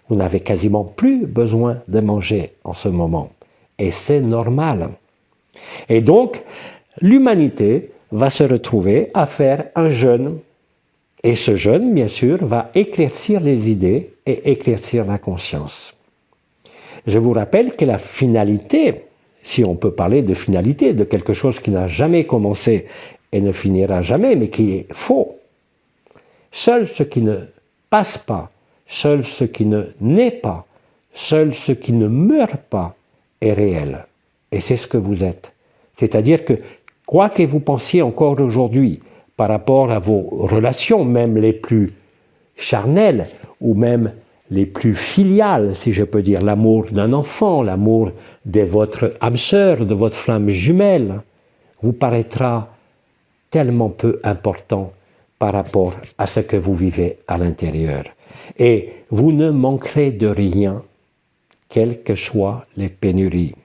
vous n'avez quasiment plus besoin de manger en ce moment. Et c'est normal. Et donc, l'humanité va se retrouver à faire un jeûne. Et ce jeûne, bien sûr, va éclaircir les idées et éclaircir la conscience. Je vous rappelle que la finalité, si on peut parler de finalité, de quelque chose qui n'a jamais commencé et ne finira jamais, mais qui est faux, seul ce qui ne passe pas, seul ce qui ne naît pas, seul ce qui ne meurt pas est réel. Et c'est ce que vous êtes. C'est-à-dire que, quoi que vous pensiez encore aujourd'hui, par rapport à vos relations, même les plus charnelles, ou même les plus filiales, si je peux dire, l'amour d'un enfant, l'amour de votre âme sœur, de votre flamme jumelle, vous paraîtra tellement peu important par rapport à ce que vous vivez à l'intérieur. Et vous ne manquerez de rien, quelles que soient les pénuries.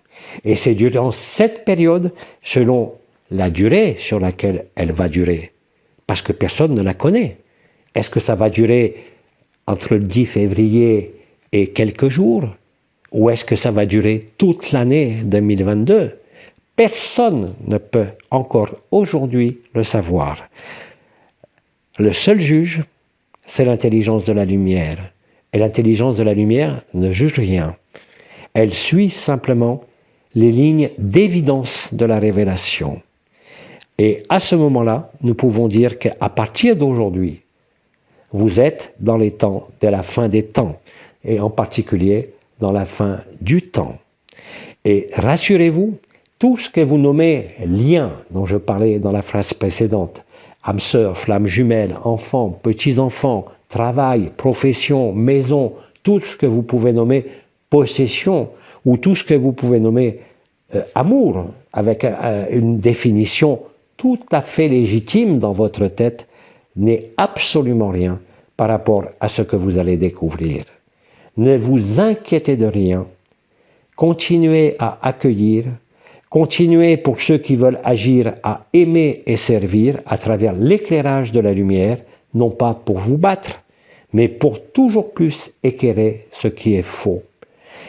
Et c'est durant cette période, selon la durée sur laquelle elle va durer, parce que personne ne la connaît. Est-ce que ça va durer entre le 10 février et quelques jours? Ou est-ce que ça va durer toute l'année 2022? Personne ne peut encore aujourd'hui le savoir. Le seul juge, c'est l'intelligence de la lumière. Et l'intelligence de la lumière ne juge rien. Elle suit simplement les lignes d'évidence de la révélation. Et à ce moment-là, nous pouvons dire qu'à partir d'aujourd'hui, vous êtes dans les temps de la fin des temps, et en particulier dans la fin du temps. Et rassurez-vous, tout ce que vous nommez lien, dont je parlais dans la phrase précédente, âme sœur, flamme jumelle, enfants, petits-enfants, travail, profession, maison, tout ce que vous pouvez nommer possession, ou tout ce que vous pouvez nommer amour, avec une définition tout à fait légitime dans votre tête, n'est absolument rien par rapport à ce que vous allez découvrir. Ne vous inquiétez de rien, continuez à accueillir, continuez pour ceux qui veulent agir à aimer et servir à travers l'éclairage de la lumière, non pas pour vous battre, mais pour toujours plus éclairer ce qui est faux.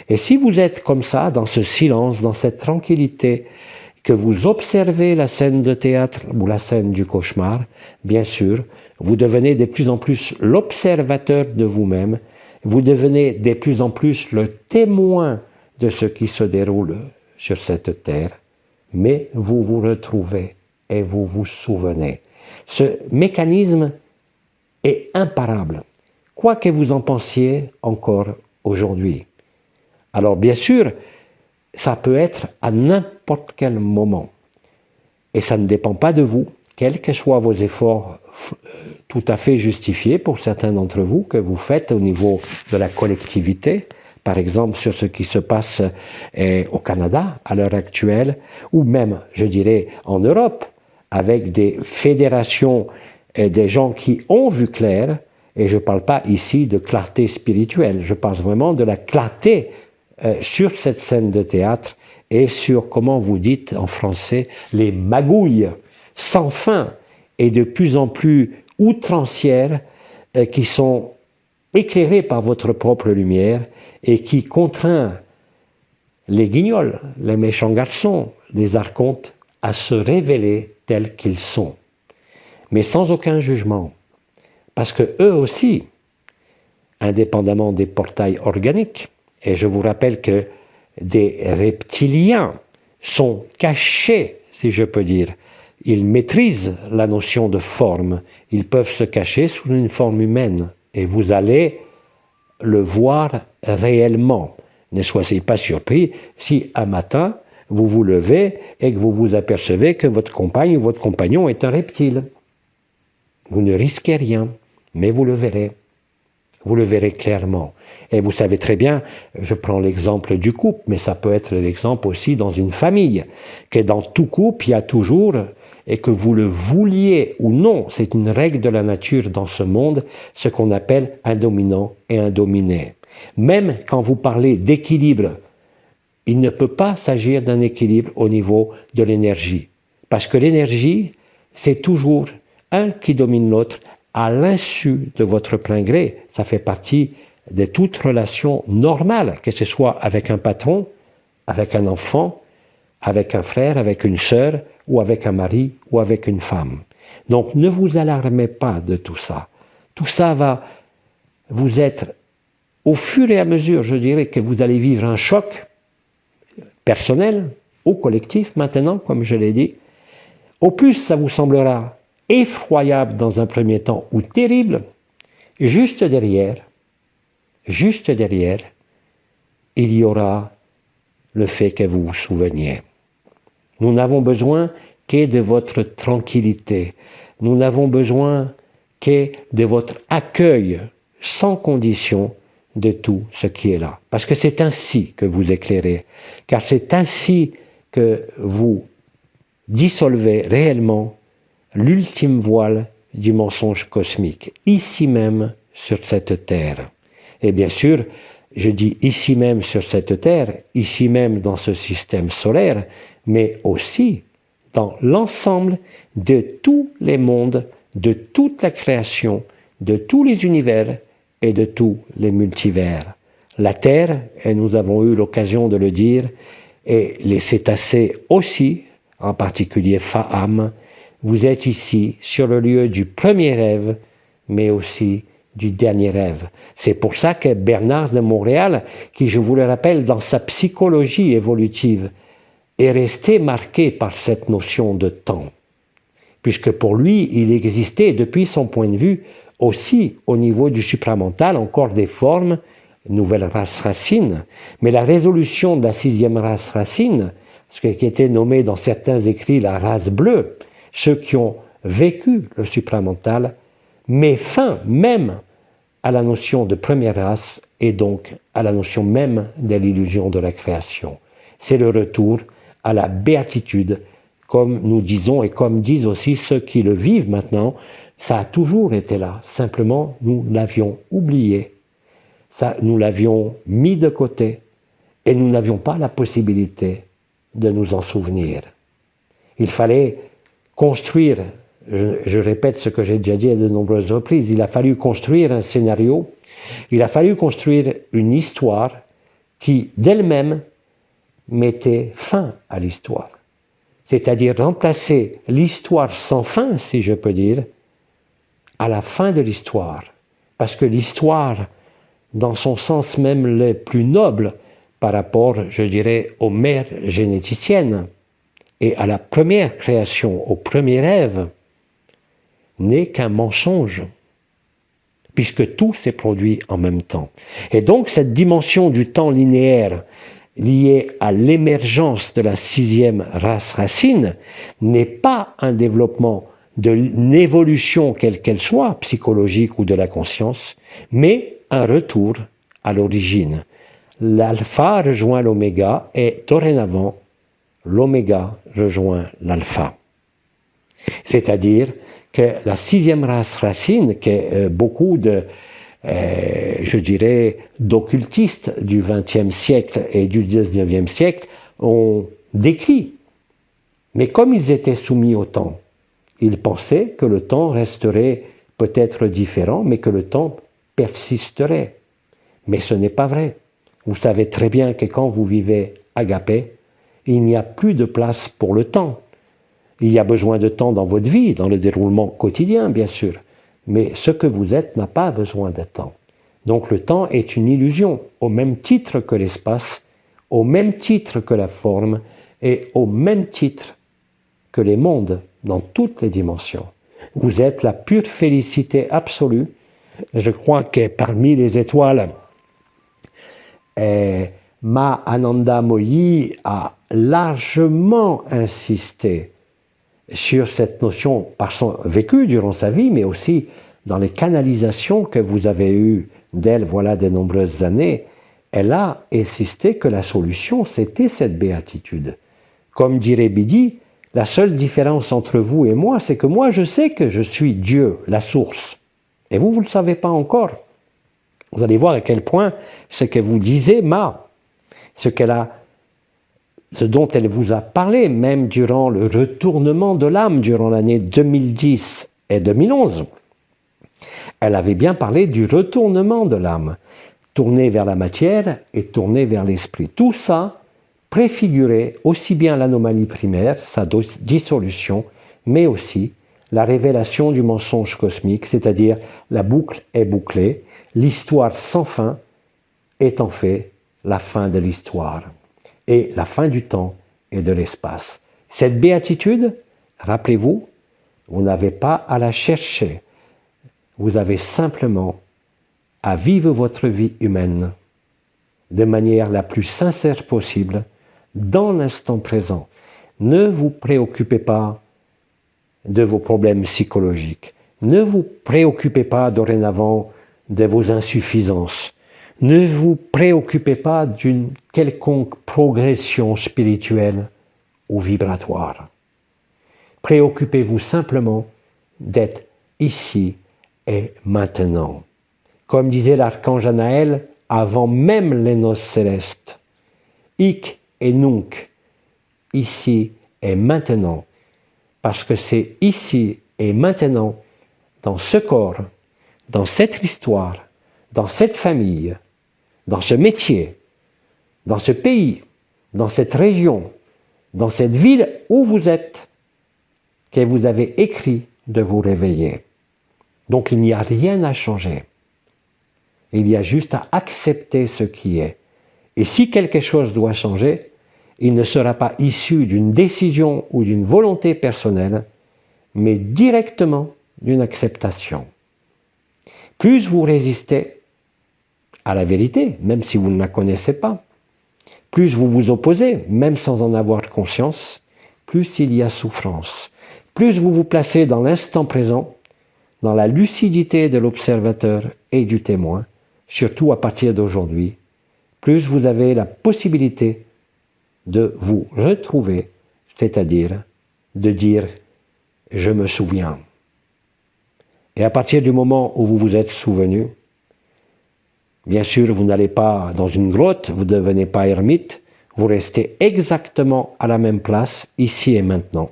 Et si vous êtes comme ça, dans ce silence, dans cette tranquillité, que vous observez la scène de théâtre ou la scène du cauchemar, bien sûr, vous devenez de plus en plus l'observateur de vous-même, vous devenez de plus en plus le témoin de ce qui se déroule sur cette terre, mais vous vous retrouvez et vous vous souvenez. Ce mécanisme est imparable, quoi que vous en pensiez encore aujourd'hui. Alors bien sûr, ça peut être à n'importe quel moment. Et ça ne dépend pas de vous, quels que soient vos efforts tout à fait justifiés pour certains d'entre vous que vous faites au niveau de la collectivité, par exemple sur ce qui se passe au Canada à l'heure actuelle, ou même, je dirais, en Europe, avec des fédérations et des gens qui ont vu clair, et je ne parle pas ici de clarté spirituelle, je parle vraiment de la clarté sur cette scène de théâtre et sur, comment vous dites en français, les magouilles sans fin et de plus en plus outrancières qui sont éclairées par votre propre lumière et qui contraint les guignols, les méchants garçons, les archontes à se révéler tels qu'ils sont, mais sans aucun jugement, parce que eux aussi, indépendamment des portails organiques, et je vous rappelle que des reptiliens sont cachés, si je peux dire. Ils maîtrisent la notion de forme. Ils peuvent se cacher sous une forme humaine. Et vous allez le voir réellement. Ne soyez pas surpris si un matin, vous vous levez et que vous vous apercevez que votre compagne ou votre compagnon est un reptile. Vous ne risquez rien, mais vous le verrez. Vous le verrez clairement. Et vous savez très bien, je prends l'exemple du couple, mais ça peut être l'exemple aussi dans une famille, que dans tout couple, il y a toujours, et que vous le vouliez ou non, c'est une règle de la nature dans ce monde, ce qu'on appelle un dominant et un dominé. Même quand vous parlez d'équilibre, il ne peut pas s'agir d'un équilibre au niveau de l'énergie. Parce que l'énergie, c'est toujours un qui domine l'autre à l'insu de votre plein gré. Ça fait partie de toute relation normale, que ce soit avec un patron, avec un enfant, avec un frère, avec une sœur, ou avec un mari, ou avec une femme. Donc ne vous alarmez pas de tout ça. Tout ça va vous être, au fur et à mesure, je dirais que vous allez vivre un choc personnel ou collectif maintenant, comme je l'ai dit. Au plus, ça vous semblera effroyable dans un premier temps ou terrible. Juste derrière, il y aura le fait que vous vous souveniez. Nous n'avons besoin que de votre tranquillité. Nous n'avons besoin que de votre accueil sans condition de tout ce qui est là. Parce que c'est ainsi que vous éclairez. Car c'est ainsi que vous dissolvez réellement l'ultime voile du mensonge cosmique, ici même sur cette terre. Et bien sûr, je dis ici même sur cette terre, ici même dans ce système solaire, mais aussi dans l'ensemble de tous les mondes, de toute la création, de tous les univers et de tous les multivers. La Terre, et nous avons eu l'occasion de le dire, et les cétacés aussi, en particulier Faham, vous êtes ici sur le lieu du premier rêve, mais aussi du dernier rêve. C'est pour ça que Bernard de Montréal, qui, je vous le rappelle, dans sa psychologie évolutive, est resté marqué par cette notion de temps. Puisque pour lui, il existait, depuis son point de vue, aussi au niveau du supramental, encore des formes, nouvelle race racine, mais la résolution de la 6e race racine, ce qui était nommé dans certains écrits la race bleue, ceux qui ont vécu le supramental, met fin même à la notion de première race et donc à la notion même de l'illusion de la création. C'est le retour à la béatitude, comme nous disons et comme disent aussi ceux qui le vivent maintenant. Ça a toujours été là, simplement nous l'avions oublié, nous l'avions mis de côté et nous n'avions pas la possibilité de nous en souvenir. Il fallait construire, je répète ce que j'ai déjà dit à de nombreuses reprises, il a fallu construire un scénario, il a fallu construire une histoire qui d'elle-même mettait fin à l'histoire. C'est-à-dire remplacer l'histoire sans fin, si je peux dire, à la fin de l'histoire. Parce que l'histoire, dans son sens même le plus noble, par rapport, je dirais, aux mères généticiennes et à la première création, au premier rêve, n'est qu'un mensonge, puisque tout s'est produit en même temps. Et donc cette dimension du temps linéaire liée à l'émergence de la 6e race racine n'est pas un développement d'une évolution quelle qu'elle soit, psychologique ou de la conscience, mais un retour à l'origine. L'alpha rejoint l'oméga et dorénavant, l'oméga rejoint l'alpha. C'est-à-dire que la 6e race racine, que beaucoup de, je dirais, d'occultistes du XXe siècle et du XIXe siècle ont décrit. Mais comme ils étaient soumis au temps, ils pensaient que le temps resterait peut-être différent, mais que le temps persisterait. Mais ce n'est pas vrai. Vous savez très bien que quand vous vivez agapé, il n'y a plus de place pour le temps. Il y a besoin de temps dans votre vie, dans le déroulement quotidien, bien sûr. Mais ce que vous êtes n'a pas besoin de temps. Donc le temps est une illusion, au même titre que l'espace, au même titre que la forme, et au même titre que les mondes, dans toutes les dimensions. Vous êtes la pure félicité absolue. Je crois que parmi les étoiles Ma Ananda Moyi a largement insisté sur cette notion par son vécu durant sa vie, mais aussi dans les canalisations que vous avez eues d'elle, voilà de nombreuses années. Elle a insisté que la solution, c'était cette béatitude. Comme dirait Bidi, la seule différence entre vous et moi, c'est que moi, je sais que je suis Dieu, la source. Et vous, vous ne le savez pas encore. Vous allez voir à quel point ce que vous disiez, ce dont elle vous a parlé, même durant le retournement de l'âme, durant l'année 2010 et 2011, elle avait bien parlé du retournement de l'âme, tourner vers la matière et tourner vers l'esprit. Tout ça préfigurait aussi bien l'anomalie primaire, sa dissolution, mais aussi la révélation du mensonge cosmique, c'est-à-dire la boucle est bouclée, l'histoire sans fin est en fait la fin de l'histoire et la fin du temps et de l'espace. Cette béatitude, rappelez-vous, vous n'avez pas à la chercher, vous avez simplement à vivre votre vie humaine de manière la plus sincère possible, dans l'instant présent. Ne vous préoccupez pas de vos problèmes psychologiques. Ne vous préoccupez pas dorénavant de vos insuffisances. Ne vous préoccupez pas d'une quelconque progression spirituelle ou vibratoire. Préoccupez-vous simplement d'être ici et maintenant. Comme disait l'archange Anaël, avant même les noces célestes, hic et nunc, ici et maintenant, parce que c'est ici et maintenant, dans ce corps, dans cette histoire, dans cette famille, dans ce métier, dans ce pays, dans cette région, dans cette ville où vous êtes, que vous avez écrit de vous réveiller. Donc il n'y a rien à changer. Il y a juste à accepter ce qui est. Et si quelque chose doit changer, il ne sera pas issu d'une décision ou d'une volonté personnelle, mais directement d'une acceptation. Plus vous résistez à la vérité, même si vous ne la connaissez pas, plus vous vous opposez, même sans en avoir conscience, plus il y a souffrance. Plus vous vous placez dans l'instant présent, dans la lucidité de l'observateur et du témoin, surtout à partir d'aujourd'hui, plus vous avez la possibilité de vous retrouver, c'est-à-dire de dire « je me souviens ». Et à partir du moment où vous vous êtes souvenu, bien sûr, vous n'allez pas dans une grotte, vous ne devenez pas ermite, vous restez exactement à la même place, ici et maintenant.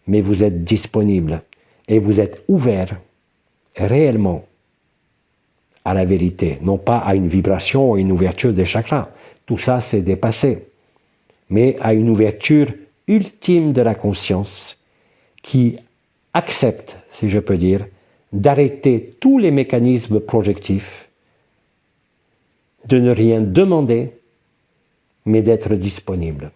Mais vous êtes disponible et vous êtes ouvert réellement à la vérité, non pas à une vibration ou une ouverture des chakras. Tout ça, c'est dépassé. Mais à une ouverture ultime de la conscience qui accepte, si je peux dire, d'arrêter tous les mécanismes projectifs, de ne rien demander, mais d'être disponible.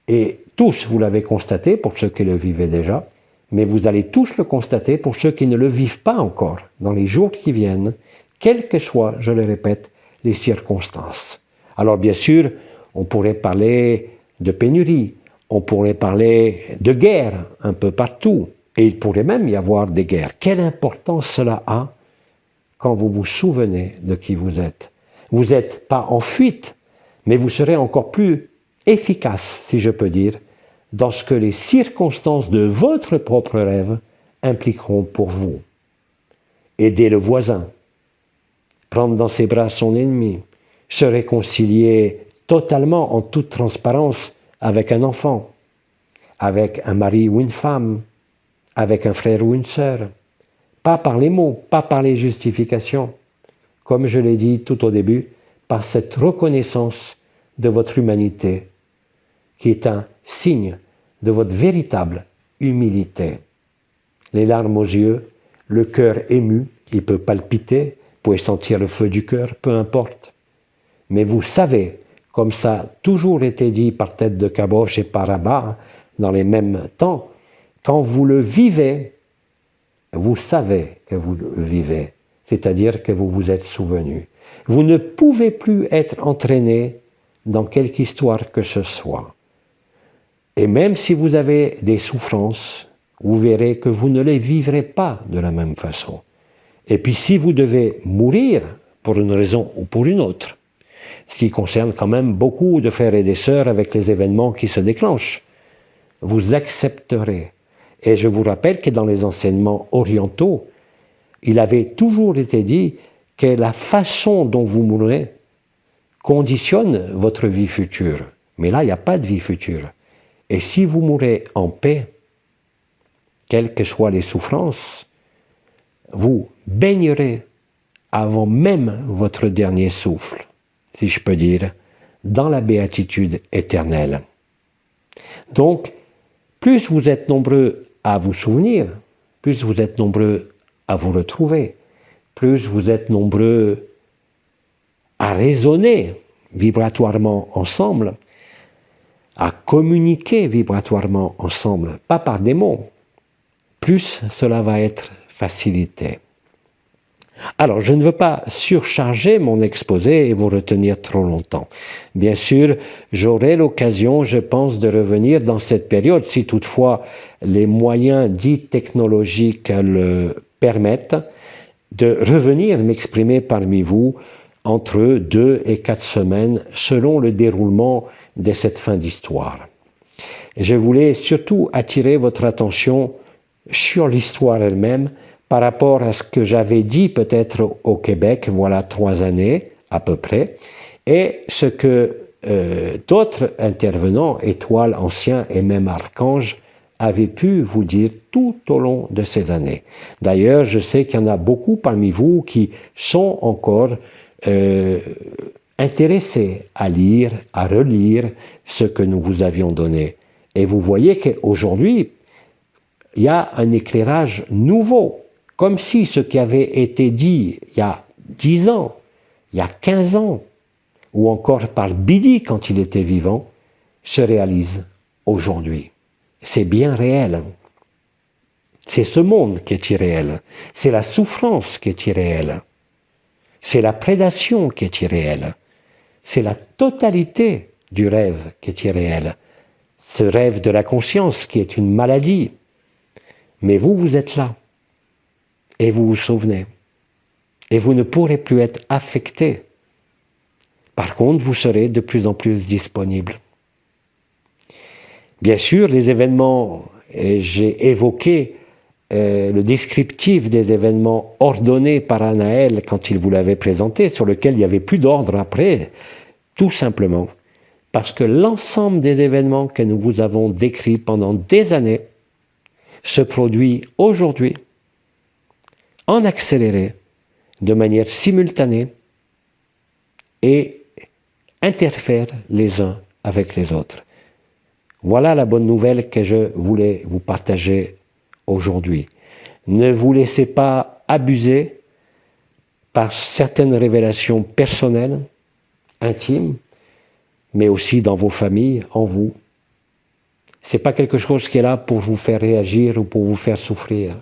Et tous, vous l'avez constaté, pour ceux qui le vivaient déjà, mais vous allez tous le constater pour ceux qui ne le vivent pas encore, dans les jours qui viennent, quelles que soient, je le répète, les circonstances. Alors bien sûr, on pourrait parler de pénurie, on pourrait parler de guerre un peu partout, et il pourrait même y avoir des guerres. Quelle importance cela a quand vous vous souvenez de qui vous êtes? Vous n'êtes pas en fuite, mais vous serez encore plus efficace, si je peux dire, dans ce que les circonstances de votre propre rêve impliqueront pour vous. Aider le voisin, prendre dans ses bras son ennemi, se réconcilier totalement en toute transparence avec un enfant, avec un mari ou une femme, avec un frère ou une sœur. Pas par les mots, pas par les justifications. Comme je l'ai dit tout au début, par cette reconnaissance de votre humanité, qui est un signe de votre véritable humilité. Les larmes aux yeux, le cœur ému, il peut palpiter, vous pouvez sentir le feu du cœur, peu importe. Mais vous savez, comme ça a toujours été dit par Tête de Caboche et par Abba, dans les mêmes temps, quand vous le vivez, vous savez que vous le vivez, c'est-à-dire que vous vous êtes souvenu. Vous ne pouvez plus être entraîné dans quelque histoire que ce soit. Et même si vous avez des souffrances, vous verrez que vous ne les vivrez pas de la même façon. Et puis si vous devez mourir pour une raison ou pour une autre, ce qui concerne quand même beaucoup de frères et de sœurs avec les événements qui se déclenchent, vous accepterez. Et je vous rappelle que dans les enseignements orientaux, il avait toujours été dit que la façon dont vous mourrez conditionne votre vie future. Mais là, il n'y a pas de vie future. Et si vous mourrez en paix, quelles que soient les souffrances, vous baignerez avant même votre dernier souffle, si je peux dire, dans la béatitude éternelle. Donc, plus vous êtes nombreux à vous souvenir, plus vous êtes nombreux à vous retrouver, plus vous êtes nombreux à résonner vibratoirement ensemble, à communiquer vibratoirement ensemble, pas par des mots, plus cela va être facilité. Alors, je ne veux pas surcharger mon exposé et vous retenir trop longtemps. Bien sûr, j'aurai l'occasion, je pense, de revenir dans cette période, si toutefois les moyens dits technologiques le permettent, de revenir m'exprimer parmi vous entre 2 et 4 semaines, selon le déroulement de cette fin d'histoire. Je voulais surtout attirer votre attention sur l'histoire elle-même, par rapport à ce que j'avais dit peut-être au Québec, voilà 3 années à peu près, et ce que d'autres intervenants, étoiles, anciens et même archanges, avaient pu vous dire tout au long de ces années. D'ailleurs, je sais qu'il y en a beaucoup parmi vous qui sont encore intéressés à lire, à relire ce que nous vous avions donné. Et vous voyez qu'aujourd'hui, il y a un éclairage nouveau, comme si ce qui avait été dit il y a 10 ans, il y a 15 ans, ou encore par Bidi quand il était vivant, se réalise aujourd'hui. C'est bien réel. C'est ce monde qui est irréel. C'est la souffrance qui est irréelle. C'est la prédation qui est irréelle. C'est la totalité du rêve qui est irréel. Ce rêve de la conscience qui est une maladie. Mais vous, vous êtes là. Et vous vous souvenez. Et vous ne pourrez plus être affecté. Par contre, vous serez de plus en plus disponible. Bien sûr, les événements, j'ai évoqué le descriptif des événements ordonnés par Anaël quand il vous l'avait présenté, sur lequel il n'y avait plus d'ordre après, tout simplement. Parce que l'ensemble des événements que nous vous avons décrits pendant des années se produit aujourd'hui en accéléré, de manière simultanée, et interfèrent les uns avec les autres. Voilà la bonne nouvelle que je voulais vous partager aujourd'hui. Ne vous laissez pas abuser par certaines révélations personnelles, intimes, mais aussi dans vos familles, en vous. Ce n'est pas quelque chose qui est là pour vous faire réagir ou pour vous faire souffrir.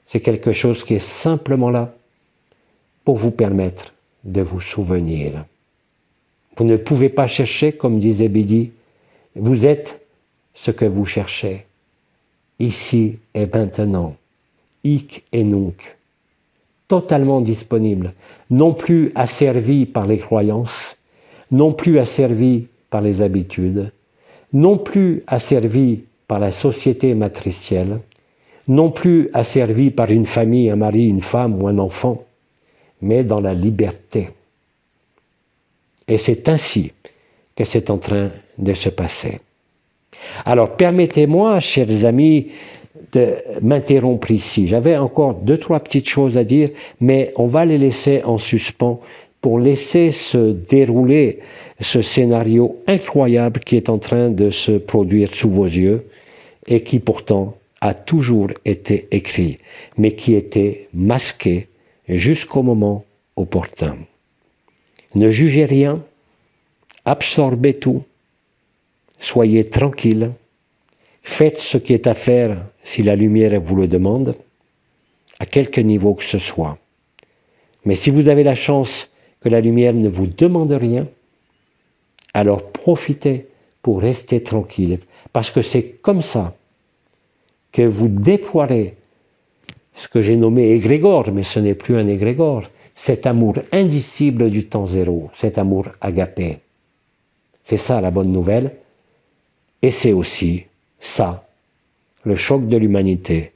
C'est quelque chose qui est simplement là pour vous permettre de vous souvenir. Vous ne pouvez pas chercher, comme disait Bidi, vous êtes ce que vous cherchez, ici et maintenant, hic et nunc, totalement disponible, non plus asservi par les croyances, non plus asservi par les habitudes, non plus asservi par la société matricielle, non plus asservi par une famille, un mari, une femme ou un enfant, mais dans la liberté. Et c'est ainsi que c'est en train de se passer. Alors, permettez-moi, chers amis, de m'interrompre ici. J'avais encore 2-3 petites choses à dire, mais on va les laisser en suspens pour laisser se dérouler ce scénario incroyable qui est en train de se produire sous vos yeux et qui pourtant a toujours été écrit, mais qui était masqué jusqu'au moment opportun. Ne jugez rien, absorbez tout, soyez tranquille, faites ce qui est à faire si la lumière vous le demande, à quelque niveau que ce soit. Mais si vous avez la chance que la lumière ne vous demande rien, alors profitez pour rester tranquille. Parce que c'est comme ça que vous déploierez ce que j'ai nommé égrégore, mais ce n'est plus un égrégore, cet amour indicible du temps zéro, cet amour agapé. C'est ça la bonne nouvelle, et c'est aussi ça, le choc de l'humanité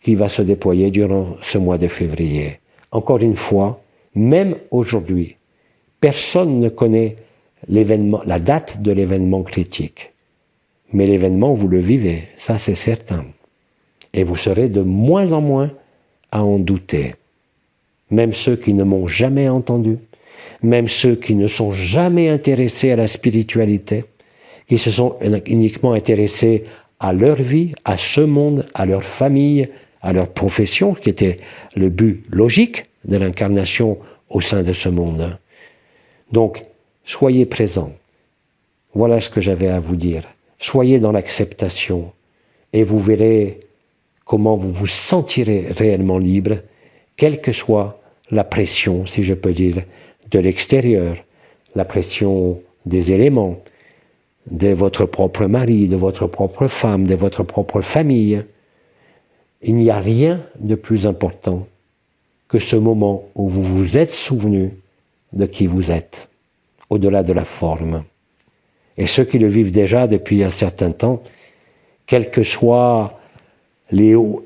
qui va se déployer durant ce mois de février. Encore une fois, même aujourd'hui, personne ne connaît l'événement, la date de l'événement critique. Mais l'événement, vous le vivez, ça c'est certain. Et vous serez de moins en moins à en douter. Même ceux qui ne m'ont jamais entendu, même ceux qui ne sont jamais intéressés à la spiritualité, qui se sont uniquement intéressés à leur vie, à ce monde, à leur famille, à leur profession, qui était le but logique de l'incarnation au sein de ce monde. Donc, soyez présents. Voilà ce que j'avais à vous dire. Soyez dans l'acceptation et vous verrez comment vous vous sentirez réellement libre, quelle que soit la pression, si je peux dire, de l'extérieur, la pression des éléments, de votre propre mari, de votre propre femme, de votre propre famille. Il n'y a rien de plus important que ce moment où vous vous êtes souvenu de qui vous êtes, au-delà de la forme. Et ceux qui le vivent déjà depuis un certain temps, quels que soient les hauts